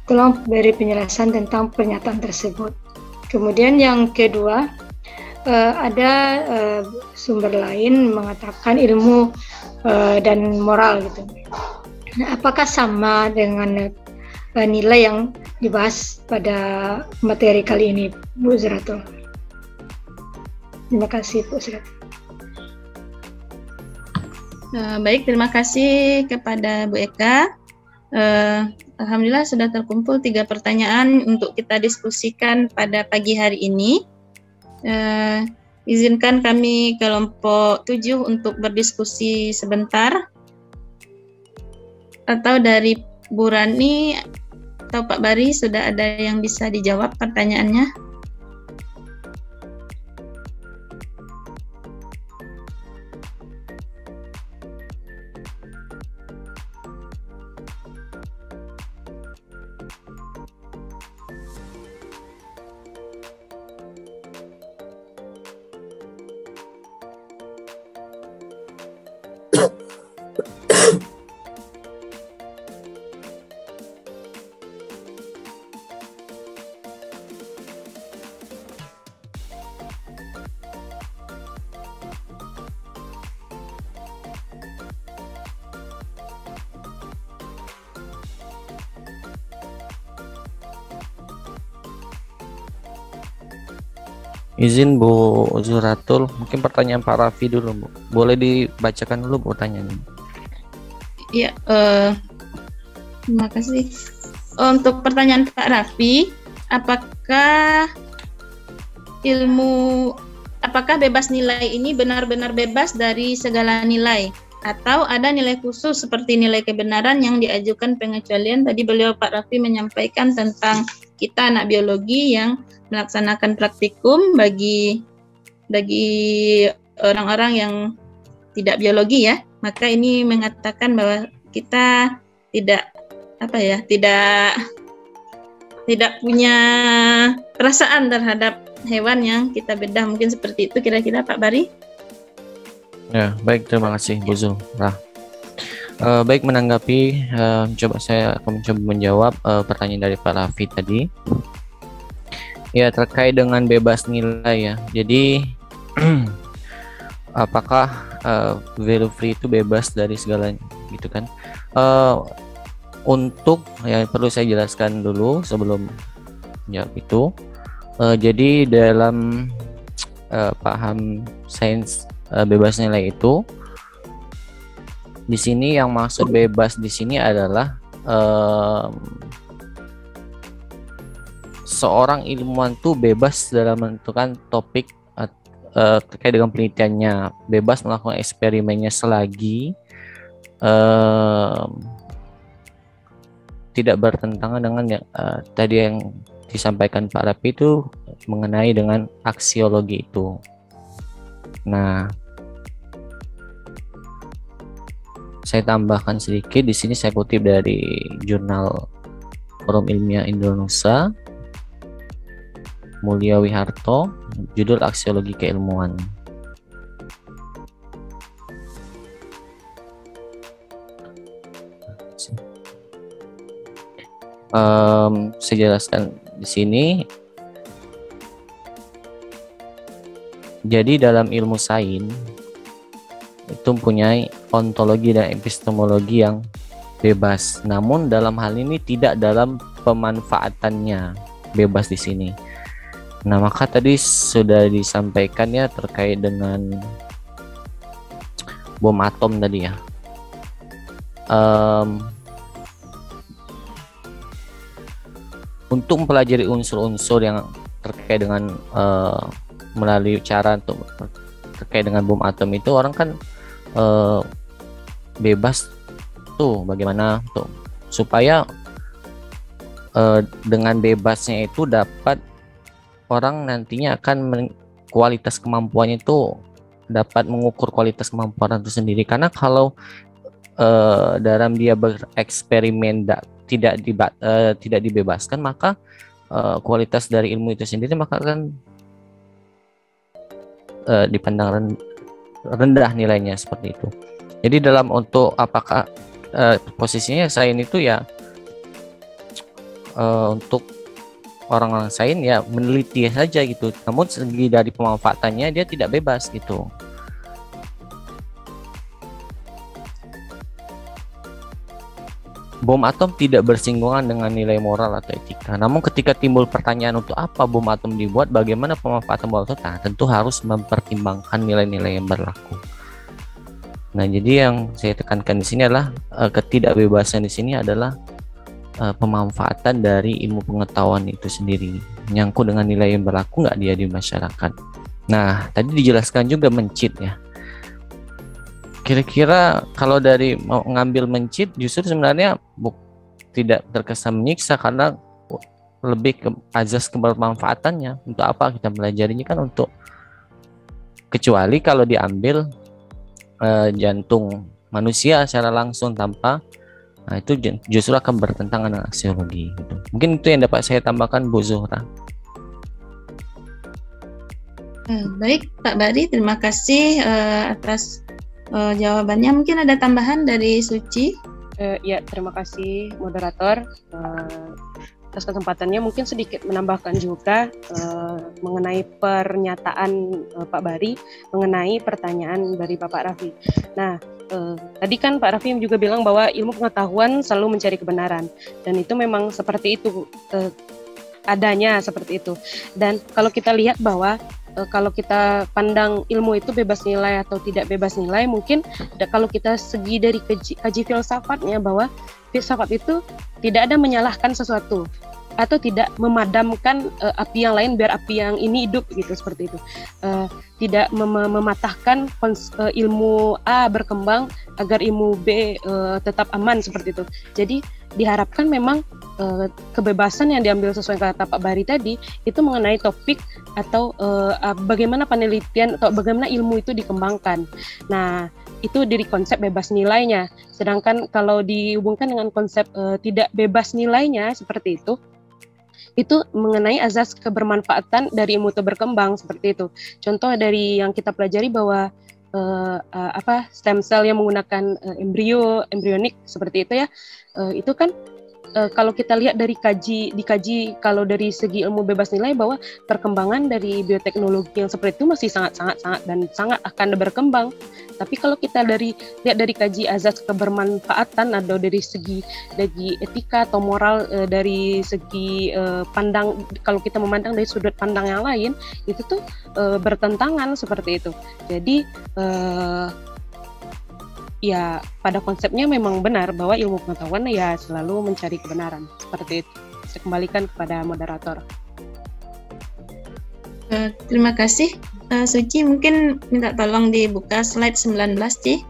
Tolong beri penjelasan tentang pernyataan tersebut. Kemudian yang kedua, ada sumber lain mengatakan ilmu dan moral gitu. Nah, apakah sama dengan nilai yang dibahas pada materi kali ini, Bu Zuratul? Terima kasih, Bu Zuratul. Baik, terima kasih kepada Bu Eka. Alhamdulillah sudah terkumpul 3 pertanyaan untuk kita diskusikan pada pagi hari ini. Izinkan kami kelompok 7 untuk berdiskusi sebentar. Atau dari Bu Rani atau Pak Bari sudah ada yang bisa dijawab pertanyaannya? Izin Bu Zuratul, mungkin pertanyaan Pak Raffi dulu, Bu. Boleh dibacakan dulu pertanyaannya? Iya, terima kasih. Untuk pertanyaan Pak Raffi, apakah bebas nilai ini benar-benar bebas dari segala nilai? Atau ada nilai khusus seperti nilai kebenaran yang diajukan pengecualian? Tadi beliau Pak Raffi menyampaikan tentang kita anak biologi yang melaksanakan praktikum bagi orang-orang yang tidak biologi ya, maka ini mengatakan bahwa kita tidak punya perasaan terhadap hewan yang kita bedah, mungkin seperti itu kira-kira Pak Bari. Ya, baik, terima kasih Bu Zul. Baik, menanggapi, saya akan mencoba menjawab pertanyaan dari Pak Raffi tadi. Ya, terkait dengan bebas nilai ya. Jadi apakah value free itu bebas dari segalanya gitu kan? Untuk yang perlu saya jelaskan dulu sebelum jawab itu. Jadi dalam paham sains bebas nilai itu, di sini yang maksud bebas di sini adalah seorang ilmuwan tuh bebas dalam menentukan topik terkait dengan penelitiannya, bebas melakukan eksperimennya selagi tidak bertentangan dengan yang tadi yang disampaikan Pak Raffi itu mengenai dengan aksiologi itu. Nah, saya tambahkan sedikit di sini, saya kutip dari jurnal Forum Ilmiah Indonesia, Mulia Wiharto, judul Aksiologi Keilmuan. Saya jelaskan di sini. Jadi dalam ilmu sains itu mempunyai ontologi dan epistemologi yang bebas. Namun dalam hal ini tidak dalam pemanfaatannya bebas di sini. Nah, maka tadi sudah disampaikan ya terkait dengan bom atom tadi ya. Untuk mempelajari unsur-unsur yang terkait dengan melalui cara untuk terkait dengan bom atom itu, orang kan bebas tuh bagaimana tuh supaya dengan bebasnya itu dapat orang nantinya akan kualitas kemampuannya itu dapat mengukur kualitas kemampuan itu sendiri. Karena kalau dalam dia bereksperimen tidak dibebaskan, maka kualitas dari ilmu itu sendiri maka akan dipandang rendah nilainya seperti itu. Jadi dalam untuk apakah posisinya sains itu ya untuk orang-orang sains ya meneliti saja gitu, namun segi dari pemanfaatannya dia tidak bebas gitu. bom atom tidak bersinggungan dengan nilai moral atau etika. Namun ketika timbul pertanyaan untuk apa bom atom dibuat, bagaimana pemanfaatan bom atom, nah, tentu harus mempertimbangkan nilai-nilai yang berlaku. Nah, jadi yang saya tekankan di sini adalah ketidakbebasan di sini adalah pemanfaatan dari ilmu pengetahuan itu sendiri, menyangkut dengan nilai yang berlaku nggak dia di masyarakat. Nah, tadi dijelaskan juga mencit ya. Kira-kira kalau dari mau ngambil mencit justru sebenarnya tidak terkesan menyiksa karena lebih ke azas kebermanfaatannya. Untuk apa kita belajarinya kan untuk, kecuali kalau diambil jantung manusia secara langsung tanpa, nah itu justru akan bertentangan dengan aksiologi gitu. Mungkin itu yang dapat saya tambahkan, Bu Zuhra. Baik Pak Bari, terima kasih atas jawabannya. Mungkin ada tambahan dari Suci? Ya, terima kasih moderator atas kesempatannya. Mungkin sedikit menambahkan juga mengenai pernyataan Pak Bari mengenai pertanyaan dari Bapak Raffi. Nah, tadi kan Pak Raffi juga bilang bahwa ilmu pengetahuan selalu mencari kebenaran, dan itu memang seperti itu, adanya seperti itu. Dan kalau kita lihat bahwa kalau kita pandang ilmu itu bebas nilai atau tidak bebas nilai, mungkin kalau kita segi dari kaji filsafatnya, bahwa filsafat itu tidak ada menyalahkan sesuatu atau tidak memadamkan api yang lain biar api yang ini hidup gitu, seperti itu. Tidak mematahkan ilmu A berkembang agar ilmu B tetap aman, seperti itu. Jadi diharapkan memang kebebasan yang diambil sesuai kata Pak Bari tadi itu mengenai topik atau bagaimana penelitian atau bagaimana ilmu itu dikembangkan. Nah, itu dari konsep bebas nilainya. Sedangkan kalau dihubungkan dengan konsep tidak bebas nilainya seperti itu mengenai azas kebermanfaatan dari ilmu itu berkembang, seperti itu. Contoh dari yang kita pelajari bahwa stem cell yang menggunakan embrionik seperti itu ya, itu kan kalau kita lihat dari dikaji kalau dari segi ilmu bebas nilai bahwa perkembangan dari bioteknologi yang seperti itu masih sangat akan berkembang. Tapi kalau kita lihat dari kaji azas kebermanfaatan atau dari segi etika atau moral, dari segi pandang, kalau kita memandang dari sudut pandang yang lain, itu tuh bertentangan, seperti itu. Jadi ya pada konsepnya memang benar bahwa ilmu pengetahuan ya selalu mencari kebenaran, seperti itu. Saya kembalikan kepada moderator. Terima kasih. Suci, mungkin minta tolong dibuka slide 19, Ci.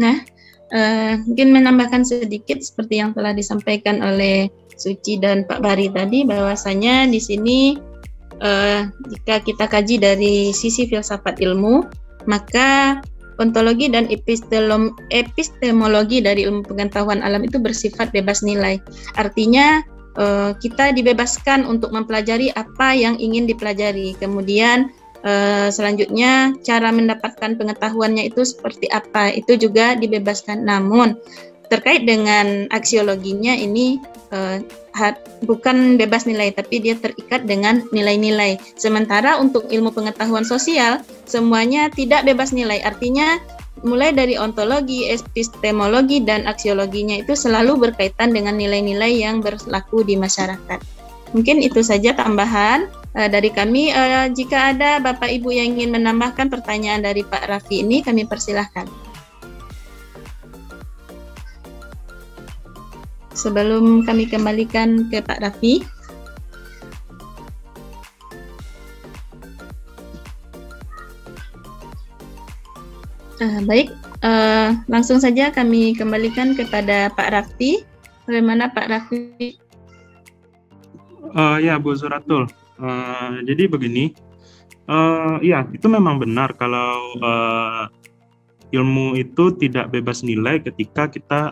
Nah, mungkin menambahkan sedikit seperti yang telah disampaikan oleh Suci dan Pak Bari tadi, bahwasanya di sini jika kita kaji dari sisi filsafat ilmu, maka ontologi dan epistemologi dari ilmu pengetahuan alam itu bersifat bebas nilai. Artinya kita dibebaskan untuk mempelajari apa yang ingin dipelajari. Kemudian selanjutnya cara mendapatkan pengetahuannya itu seperti apa, itu juga dibebaskan. Namun terkait dengan aksiologinya ini bukan bebas nilai, tapi dia terikat dengan nilai-nilai. Sementara untuk ilmu pengetahuan sosial semuanya tidak bebas nilai, artinya mulai dari ontologi, epistemologi, dan aksiologinya itu selalu berkaitan dengan nilai-nilai yang berlaku di masyarakat. Mungkin itu saja tambahan dari kami. Jika ada Bapak Ibu yang ingin menambahkan pertanyaan dari Pak Raffi ini, kami persilahkan. Sebelum kami kembalikan ke Pak Raffi. Baik, langsung saja kami kembalikan kepada Pak Raffi. Bagaimana Pak Raffi? Ya, Bu Zuratul. Jadi begini, ya itu memang benar kalau ilmu itu tidak bebas nilai ketika kita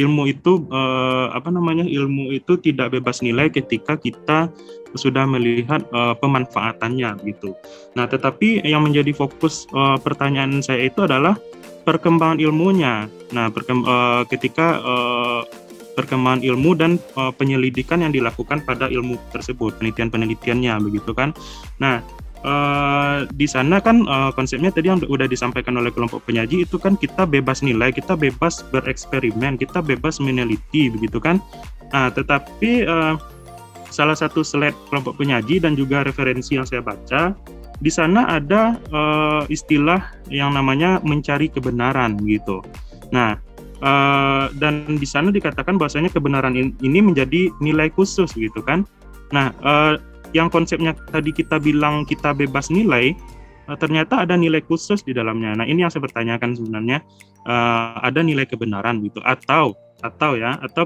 ilmu itu ilmu itu tidak bebas nilai ketika kita sudah melihat pemanfaatannya gitu. Nah, tetapi yang menjadi fokus pertanyaan saya itu adalah perkembangan ilmunya. Nah, ketika perkembangan ilmu dan penyelidikan yang dilakukan pada ilmu tersebut, penelitian-penelitiannya begitu kan. Nah, di sana kan konsepnya tadi yang udah disampaikan oleh kelompok penyaji itu kan kita bebas nilai, kita bebas bereksperimen, kita bebas meneliti begitu kan. Nah, tetapi salah satu slide kelompok penyaji dan juga referensi yang saya baca, di sana ada istilah yang namanya mencari kebenaran gitu. Nah, dan di sana dikatakan bahwasanya kebenaran ini menjadi nilai khusus gitu kan. Nah, yang konsepnya tadi kita bilang kita bebas nilai, ternyata ada nilai khusus di dalamnya. Nah, ini yang saya pertanyakan sebenarnya, ada nilai kebenaran gitu atau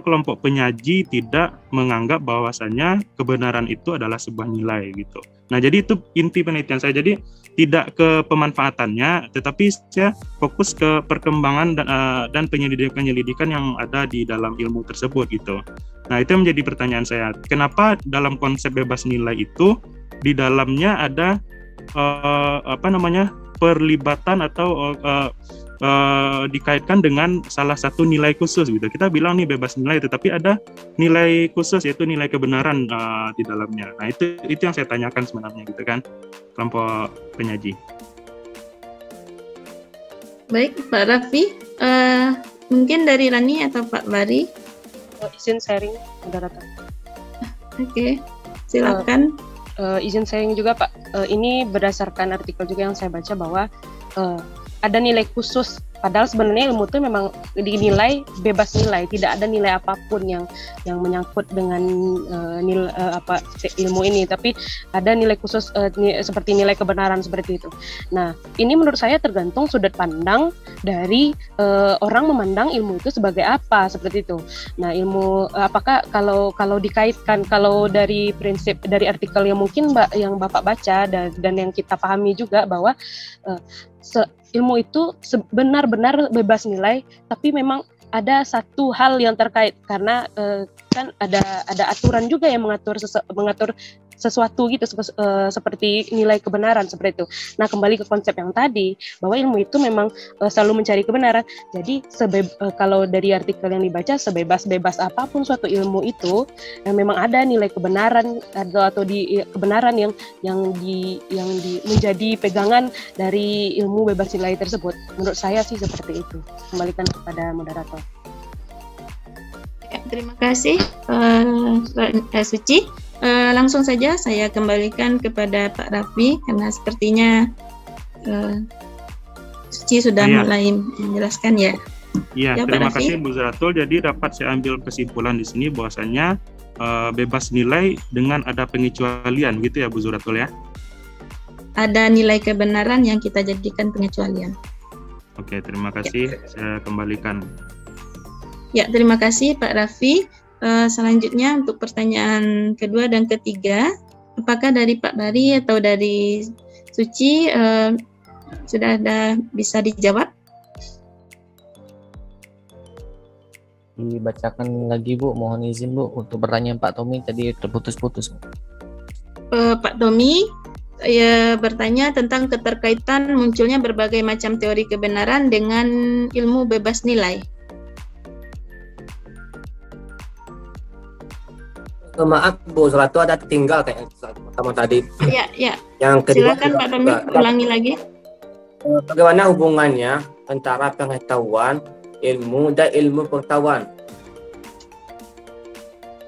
kelompok penyaji tidak menganggap bahwasanya kebenaran itu adalah sebuah nilai gitu. Nah, jadi itu inti penelitian saya. Jadi tidak ke pemanfaatannya, tetapi saya fokus ke perkembangan dan penyelidikan yang ada di dalam ilmu tersebut gitu. Nah, itu yang menjadi pertanyaan saya. Kenapa dalam konsep bebas nilai itu di dalamnya ada perlibatan atau dikaitkan dengan salah satu nilai khusus gitu. Kita bilang nih bebas nilai, tetapi ada nilai khusus yaitu nilai kebenaran di dalamnya. Nah, itu yang saya tanyakan sebenarnya gitu kan, kelompok penyaji. Baik, Pak Raffi, mungkin dari Rani atau Pak Bari? Izin sharing, moderator. Oke, silakan. Izin sharing juga Pak. Ini berdasarkan artikel juga yang saya baca bahwa ada nilai khusus, padahal sebenarnya ilmu itu memang dinilai bebas nilai, tidak ada nilai apapun yang menyangkut dengan ilmu ini, tapi ada nilai khusus seperti nilai kebenaran seperti itu. Nah, ini menurut saya tergantung sudut pandang dari orang memandang ilmu itu sebagai apa seperti itu. Nah, ilmu apakah kalau dikaitkan, kalau dari prinsip dari artikel yang mungkin yang Bapak baca dan yang kita pahami juga bahwa ilmu itu benar-benar bebas nilai, tapi memang ada satu hal yang terkait karena kan ada aturan juga yang mengatur sesuatu gitu seperti nilai kebenaran seperti itu. Nah, kembali ke konsep yang tadi bahwa ilmu itu memang selalu mencari kebenaran. Jadi kalau dari artikel yang dibaca, sebebas-bebas apapun suatu ilmu itu memang ada nilai kebenaran atau kebenaran yang menjadi pegangan dari ilmu bebas nilai tersebut. Menurut saya sih seperti itu. Kembalikan kepada moderator. Terima kasih Suci. Langsung saja saya kembalikan kepada Pak Raffi karena sepertinya Suci sudah mulai menjelaskan ya. Iya, terima kasih Bu Zaratul. Jadi dapat saya ambil kesimpulan di sini bahwasanya bebas nilai dengan ada pengecualian gitu ya Bu Zaratul ya. Ada nilai kebenaran yang kita jadikan pengecualian. Oke, terima kasih. Saya kembalikan. Ya, terima kasih Pak Raffi. Selanjutnya untuk pertanyaan kedua dan ketiga, apakah dari Pak Bari atau dari Suci sudah ada bisa dijawab? Dibacakan lagi Bu, mohon izin Bu untuk pertanyaan Pak Tommy tadi terputus-putus. Pak Tommy bertanya tentang keterkaitan munculnya berbagai macam teori kebenaran dengan ilmu bebas nilai. Maaf Bu Zaratul, ada tinggal kayak pertama tadi. Ya. Yang kedua, silakan Pak Tommy ulangi lagi. Bagaimana hubungannya antara pengetahuan, ilmu dan ilmu pengetahuan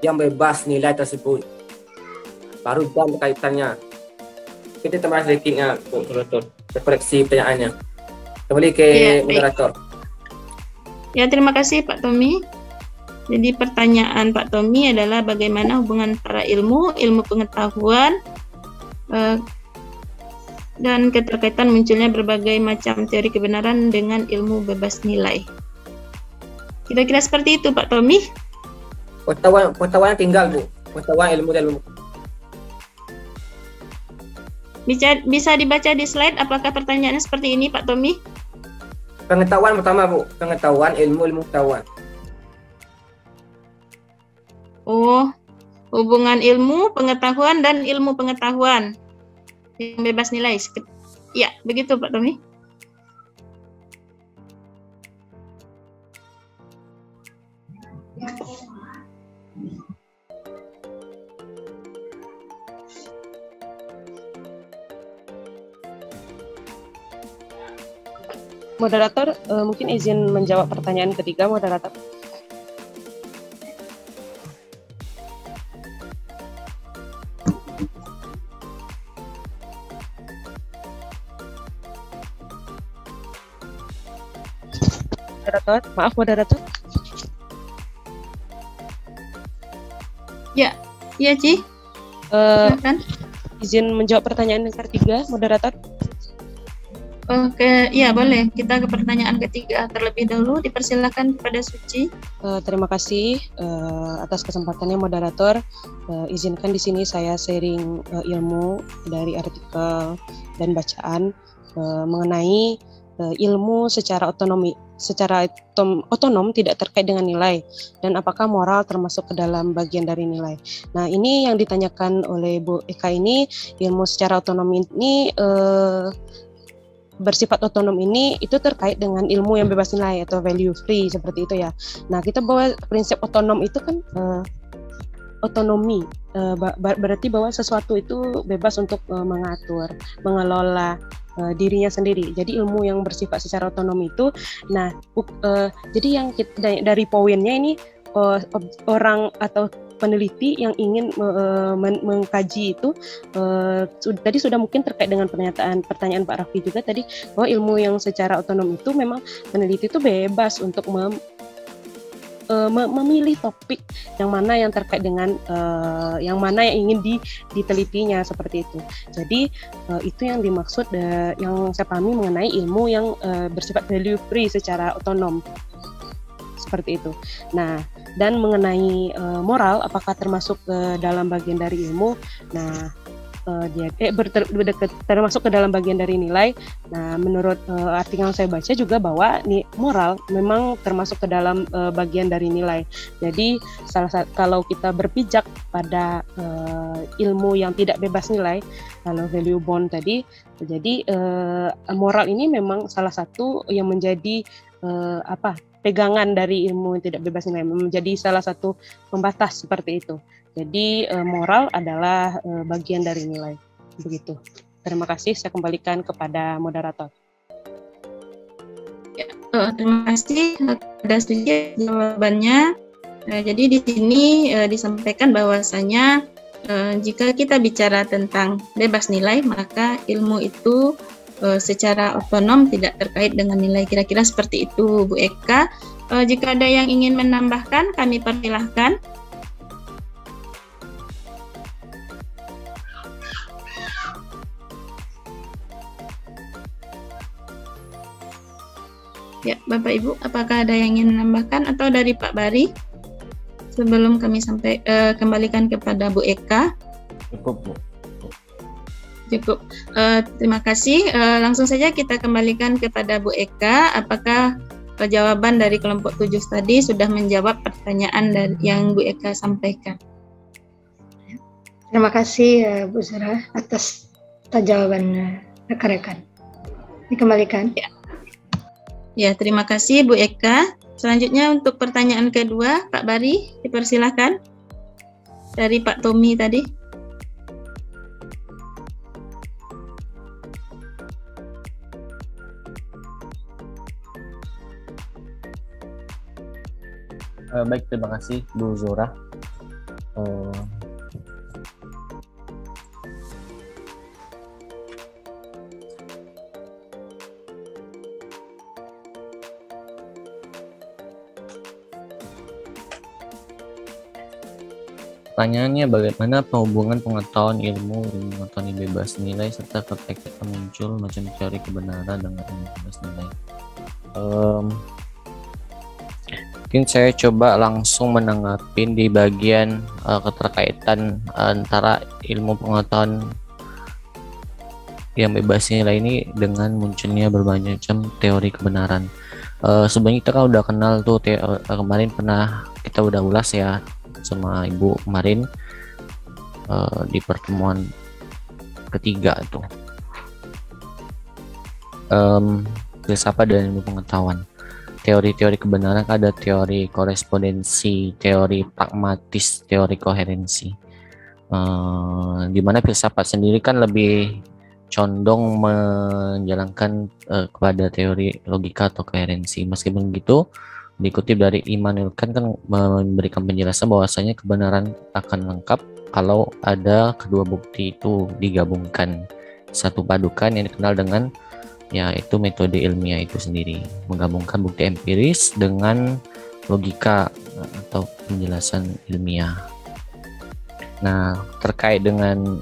yang bebas nilai tersebut? Baru dan kaitannya. Kita tambah sedikitnya Bu Zaratul. Koreksi pertanyaannya. Kembali ke moderator. Ya, terima kasih Pak Tommy. Jadi pertanyaan Pak Tommy adalah bagaimana hubungan antara ilmu pengetahuan dan keterkaitan munculnya berbagai macam teori kebenaran dengan ilmu bebas nilai. Kira-kira seperti itu Pak Tommy? Pengetahuan tinggal Bu. Pengetahuan ilmu dan ilmu. Bisa dibaca di slide apakah pertanyaannya seperti ini Pak Tommy? Pengetahuan pertama Bu. Pengetahuan ilmu pengetahuan. Oh, hubungan ilmu, pengetahuan, dan ilmu pengetahuan yang bebas nilai. Ya, begitu Pak Tommy. Moderator, mungkin izin menjawab pertanyaan ketiga, moderator. Moderator, maaf moderator. Ya, iya Ci. Silakan. Izin menjawab pertanyaan yang ketiga, moderator. Oke, ya boleh. Kita ke pertanyaan ketiga terlebih dahulu. Dipersilakan kepada Suci. Terima kasih atas kesempatannya moderator. Izinkan di sini saya sharing ilmu dari artikel dan bacaan mengenai ilmu secara otonom tidak terkait dengan nilai dan apakah moral termasuk ke dalam bagian dari nilai. Nah, ini yang ditanyakan oleh Bu Eka ini, ilmu secara otonom ini bersifat otonom ini itu terkait dengan ilmu yang bebas nilai atau value free seperti itu ya. Nah, kita bawa prinsip otonom itu kan otonomi, berarti bahwa sesuatu itu bebas untuk mengatur, mengelola dirinya sendiri. Jadi ilmu yang bersifat secara otonom itu, nah jadi yang dari poinnya ini orang atau peneliti yang ingin mengkaji itu tadi sudah mungkin terkait dengan pertanyaan Pak Raffi juga tadi bahwa ilmu yang secara otonom itu memang peneliti itu bebas untuk memilih topik yang mana yang terkait dengan yang mana yang ingin ditelitinya seperti itu. Jadi itu yang dimaksud yang saya pahami mengenai ilmu yang bersifat value free secara otonom seperti itu. Nah, dan mengenai moral apakah termasuk dalam bagian dari ilmu? Nah, dia termasuk ke dalam bagian dari nilai. Nah, menurut artikel yang saya baca juga bahwa moral memang termasuk ke dalam bagian dari nilai. Jadi kalau kita berpijak pada ilmu yang tidak bebas nilai, kalau value bound tadi, jadi moral ini memang salah satu yang menjadi pegangan dari ilmu yang tidak bebas nilai, menjadi salah satu pembatas seperti itu. Jadi moral adalah bagian dari nilai. Begitu. Terima kasih, saya kembalikan kepada moderator. Ya, terima kasih atas jawabannya. Jadi di sini disampaikan bahwasanya jika kita bicara tentang bebas nilai, maka ilmu itu secara otonom tidak terkait dengan nilai. Kira-kira seperti itu, Bu Eka. Jika ada yang ingin menambahkan, kami persilahkan. Ya, Bapak Ibu, apakah ada yang ingin menambahkan atau dari Pak Bari? Sebelum kami kembalikan kepada Bu Eka. Cukup, Bu. Cukup. Terima kasih. Langsung saja kita kembalikan kepada Bu Eka. Apakah jawaban dari kelompok 7 tadi sudah menjawab pertanyaan yang Bu Eka sampaikan? Terima kasih Bu Zura atas jawaban rekan-rekan. Dikembalikan. Ya, terima kasih Bu Eka. Selanjutnya untuk pertanyaan kedua, Pak Bari, dipersilakan. Dari Pak Tommy tadi. Baik, terima kasih Bu Zura. Pertanyaannya, bagaimana hubungan pengetahuan ilmu pengetahuan bebas nilai serta ketika muncul macam teori kebenaran dengan ilmu bebas nilai? Mungkin saya coba langsung menanggapi di bagian keterkaitan antara ilmu pengetahuan yang bebas nilai ini dengan munculnya berbagai macam teori kebenaran. Sebenarnya kita kan udah kenal tuh kemarin pernah kita udah ulas ya sama Ibu kemarin di pertemuan ketiga tuh. Filsafat dan ilmu pengetahuan. Teori-teori kebenaran ada teori korespondensi, teori pragmatis, teori koherensi. Di mana filsafat sendiri kan lebih condong menjalankan kepada teori logika atau koherensi. Meskipun begitu, dikutip dari Immanuel Kant kan memberikan penjelasan bahwasanya kebenaran akan lengkap kalau ada kedua bukti itu digabungkan, satu padukan yang dikenal dengan yaitu metode ilmiah itu sendiri, menggabungkan bukti empiris dengan logika atau penjelasan ilmiah. Nah, terkait dengan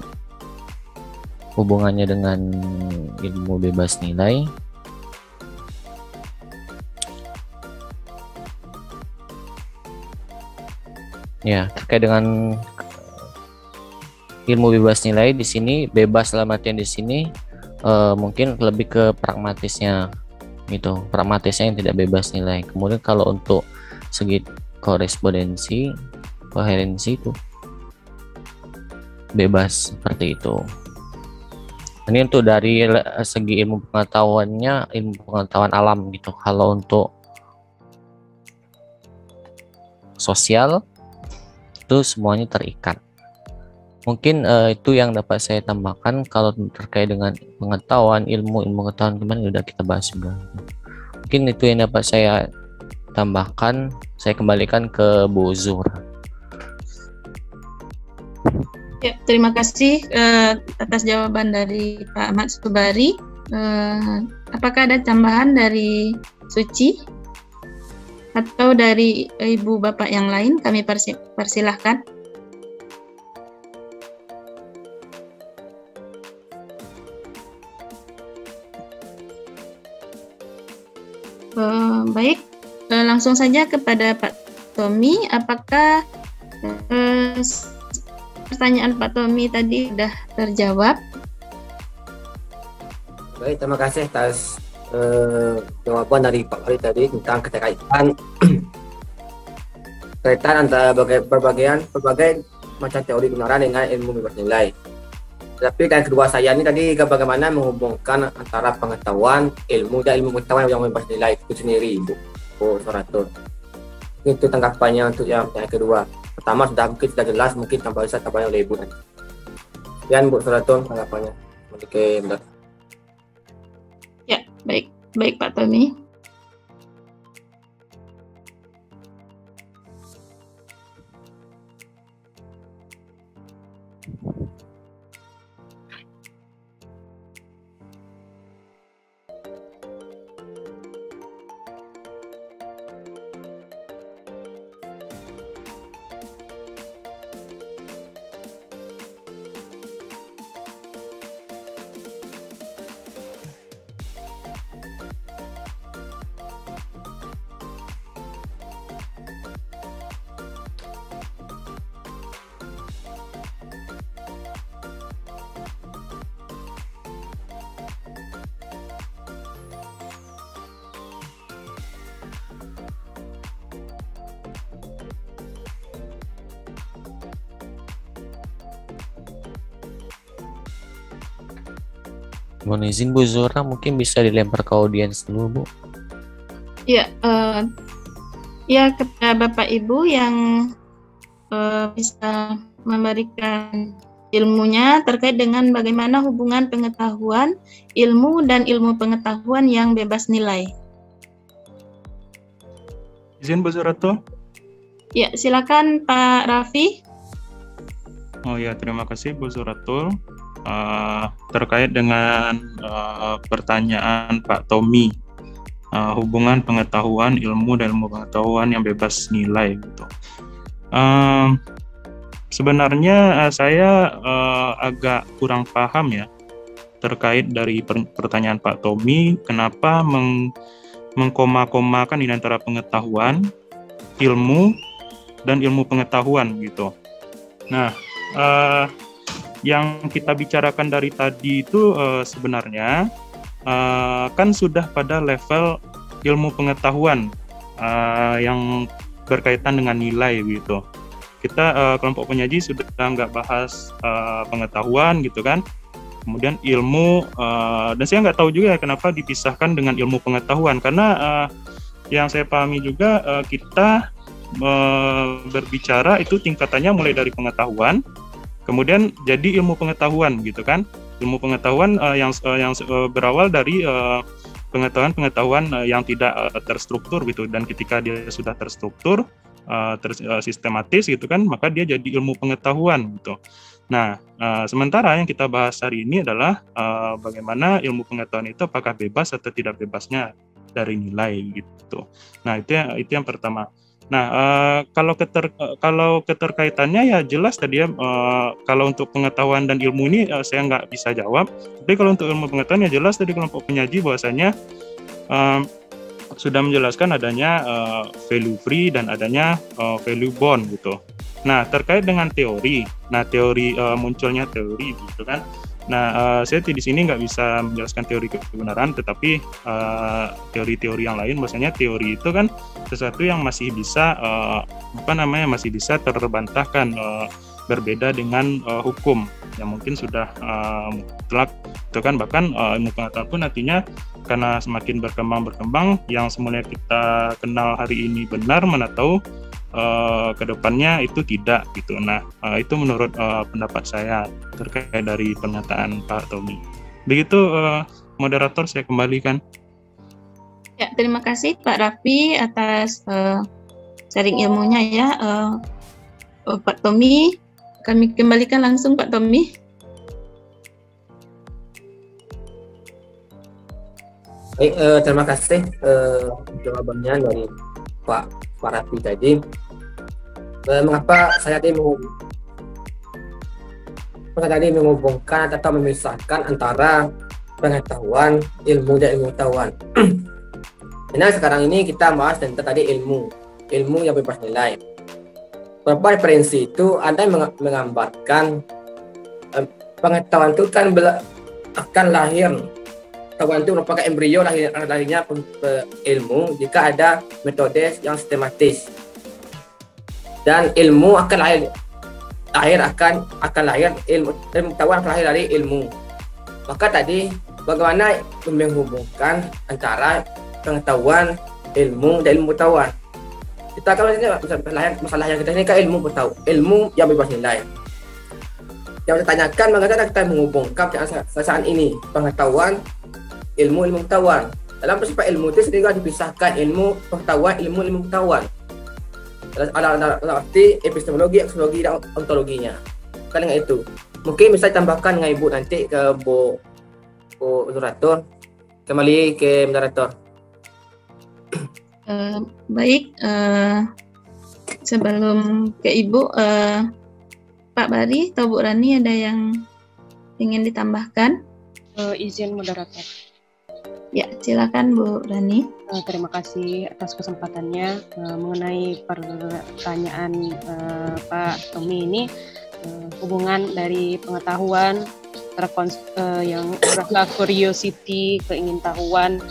hubungannya dengan ilmu bebas nilai, ya terkait dengan ilmu bebas nilai di sini, bebas dalam artian di sini mungkin lebih ke pragmatisnya gitu, pragmatisnya yang tidak bebas nilai. Kemudian kalau untuk segi korespondensi, koherensi itu bebas seperti itu. Ini untuk dari segi ilmu pengetahuannya, ilmu pengetahuan alam gitu. Kalau untuk sosial itu semuanya terikat. Mungkin itu yang dapat saya tambahkan. Kalau terkait dengan pengetahuan, ilmu pengetahuan kemarin sudah kita bahas juga. Mungkin itu yang dapat saya tambahkan. Saya kembalikan ke Bu Zuhra. Ya, terima kasih atas jawaban dari Pak Ahmad Subari. Apakah ada tambahan dari Suci atau dari ibu bapak yang lain? Kami persilahkan. Baik, langsung saja kepada Pak Tommy. Apakah pertanyaan Pak Tommy tadi sudah terjawab? Baik, terima kasih atas jawaban dari Pak Wali tadi tentang kaitan antara berbagai macam teori kebenaran dengan ilmu bebas nilai. Tapi kan kedua saya ini tadi bagaimana menghubungkan antara pengetahuan, ilmu dan ilmu pengetahuan yang bebas nilai itu sendiri, Bu Soratul. Itu tanggapannya untuk yang kedua. Pertama mungkin sudah jelas, mungkin tambah bisa tambahnya oleh Ibu. Dan Bu Soratul tanggapannya. Oke, benar. Ya, baik Pak Tommy. Mohon izin Bu Zura, mungkin bisa dilempar ke audiens dulu, Bu. Ya, ya kepada Bapak Ibu yang bisa memberikan ilmunya terkait dengan bagaimana hubungan pengetahuan, ilmu dan ilmu pengetahuan yang bebas nilai. Izin Bu Zuratul. Ya, silakan Pak Raffi. Oh ya, terima kasih Bu Zuratul. Terkait dengan pertanyaan Pak Tommy, hubungan pengetahuan, ilmu dan ilmu pengetahuan yang bebas nilai gitu. Sebenarnya saya agak kurang paham ya terkait dari pertanyaan Pak Tommy, kenapa mengkoma-komakan di antara pengetahuan, ilmu dan ilmu pengetahuan gitu. Nah, yang kita bicarakan dari tadi itu sebenarnya kan sudah pada level ilmu pengetahuan yang berkaitan dengan nilai gitu. kita kelompok penyaji sudah nggak bahas pengetahuan gitu kan. Kemudian ilmu, dan saya nggak tahu juga ya kenapa dipisahkan dengan ilmu pengetahuan, karena yang saya pahami juga kita berbicara itu tingkatannya mulai dari pengetahuan, kemudian jadi ilmu pengetahuan gitu kan. Ilmu pengetahuan yang berawal dari pengetahuan yang tidak terstruktur gitu, dan ketika dia sudah terstruktur, sistematis gitu kan, maka dia jadi ilmu pengetahuan gitu. Nah, sementara yang kita bahas hari ini adalah bagaimana ilmu pengetahuan itu apakah bebas atau tidak bebasnya dari nilai gitu. Nah, itu yang pertama. Nah, kalau keterkaitannya ya jelas tadi ya, kalau untuk pengetahuan dan ilmu ini saya nggak bisa jawab. Tapi kalau untuk ilmu pengetahuan ya jelas tadi kelompok penyaji bahwasanya sudah menjelaskan adanya value free dan adanya value bound gitu. Nah, terkait dengan teori, munculnya teori gitu kan. Nah, saya di sini nggak bisa menjelaskan teori kebenaran, tetapi teori-teori yang lain, maksudnya teori itu kan sesuatu yang masih bisa masih bisa terbantahkan, berbeda dengan hukum yang mungkin sudah mutlak itu kan. Bahkan ilmu pengetahuan pun nantinya karena semakin berkembang, yang semula kita kenal hari ini benar, mana tahu kedepannya itu tidak gitu. Nah, itu menurut pendapat saya terkait dari pernyataan Pak Tommy. Begitu, moderator, saya kembalikan. Ya, terima kasih Pak Raffi atas sharing ilmunya ya. Pak Tommy, kami kembalikan langsung Pak Tommy. Baik, terima kasih jawabannya dari Pak Raffi tadi. Mengapa saya tadi menghubungkan atau memisahkan antara pengetahuan, ilmu dan ilmu pengetahuan. Nah, sekarang ini kita bahas tentang tadi ilmu yang bebas nilai. Beberapa referensi itu ada yang menggambarkan pengetahuan itu kan akan lahir. Pengetahuan itu merupakan embrio lahirnya ilmu jika ada metode yang sistematis. Dan ilmu akan lahir ilmu pengetahuan akan lahir dari ilmu. Maka tadi bagaimana menghubungkan antara pengetahuan, ilmu dan ilmu pengetahuan. Kita kalau ini masalah yang kita ini kan ilmu yang bebas nilai. Yang saya tanyakan bagaimana kita menghubungkan saat ini pengetahuan, ilmu pengetahuan. Dalam bersifat ilmu itu sendiri dipisahkan ilmu pengetahuan, ilmu pengetahuan. Ada arti epistemologi, aksiologi dan ontologinya. Kan dengan itu. Mungkin bisa tambahkan dengan Ibu nanti ke Bu moderator. Kembali ke moderator. Baik, sebelum ke Ibu, Pak Bari atau Bu Rani ada yang ingin ditambahkan? Izin moderator. Ya, silakan Bu Rani. Terima kasih atas kesempatannya. Mengenai pertanyaan Pak Tommy ini, hubungan dari pengetahuan yang rasa curiosity, keingintahuan,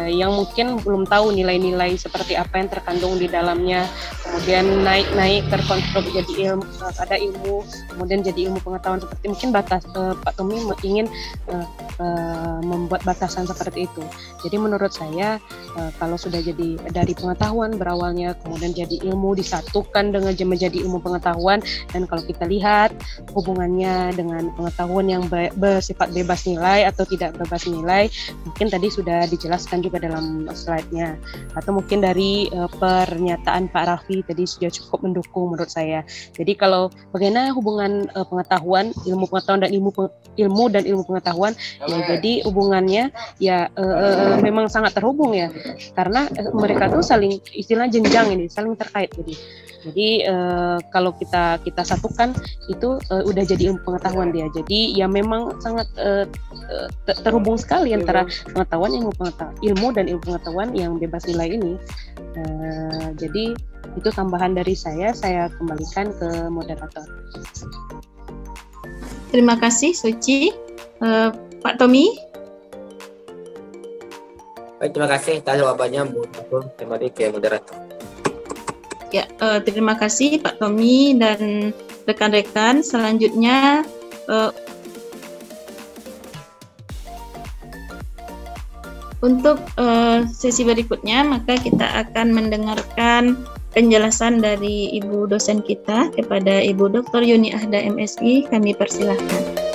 yang mungkin belum tahu nilai-nilai seperti apa yang terkandung di dalamnya, kemudian naik terkonstruk jadi ilmu, ada ilmu, kemudian jadi ilmu pengetahuan seperti mungkin Pak Tommy ingin membuat batasan seperti itu. Jadi menurut saya kalau sudah jadi dari pengetahuan berawalnya, kemudian jadi ilmu disatukan dengan menjadi ilmu pengetahuan, dan kalau kita lihat hubungannya dengan pengetahuan yang bersifat bebas nilai atau tidak bebas nilai, mungkin tadi sudah dijelaskan juga dalam slide-nya, atau mungkin dari pernyataan Pak Raffi tadi sudah cukup mendukung menurut saya. Jadi kalau bagaimana hubungan pengetahuan, ilmu pengetahuan dan ilmu pengetahuan, ya jadi hubungannya ya memang sangat terhubung ya, karena mereka tuh saling istilah jenjang ini, saling terkait. Jadi kalau kita satukan itu udah jadi ilmu pengetahuan dia. Jadi ya memang sangat terhubung sekali antara pengetahuan, ilmu dan ilmu pengetahuan yang bebas nilai ini. Jadi itu tambahan dari saya kembalikan ke moderator. Terima kasih Suci. Pak Tommy. Baik, terima kasih atas jawabannya Bu. Kembali ke moderator. Ya, terima kasih Pak Tommy dan rekan-rekan. Selanjutnya untuk sesi berikutnya, maka kita akan mendengarkan penjelasan dari Ibu dosen kita kepada Ibu Dr. Yuni Ahda MSI. Kami persilahkan.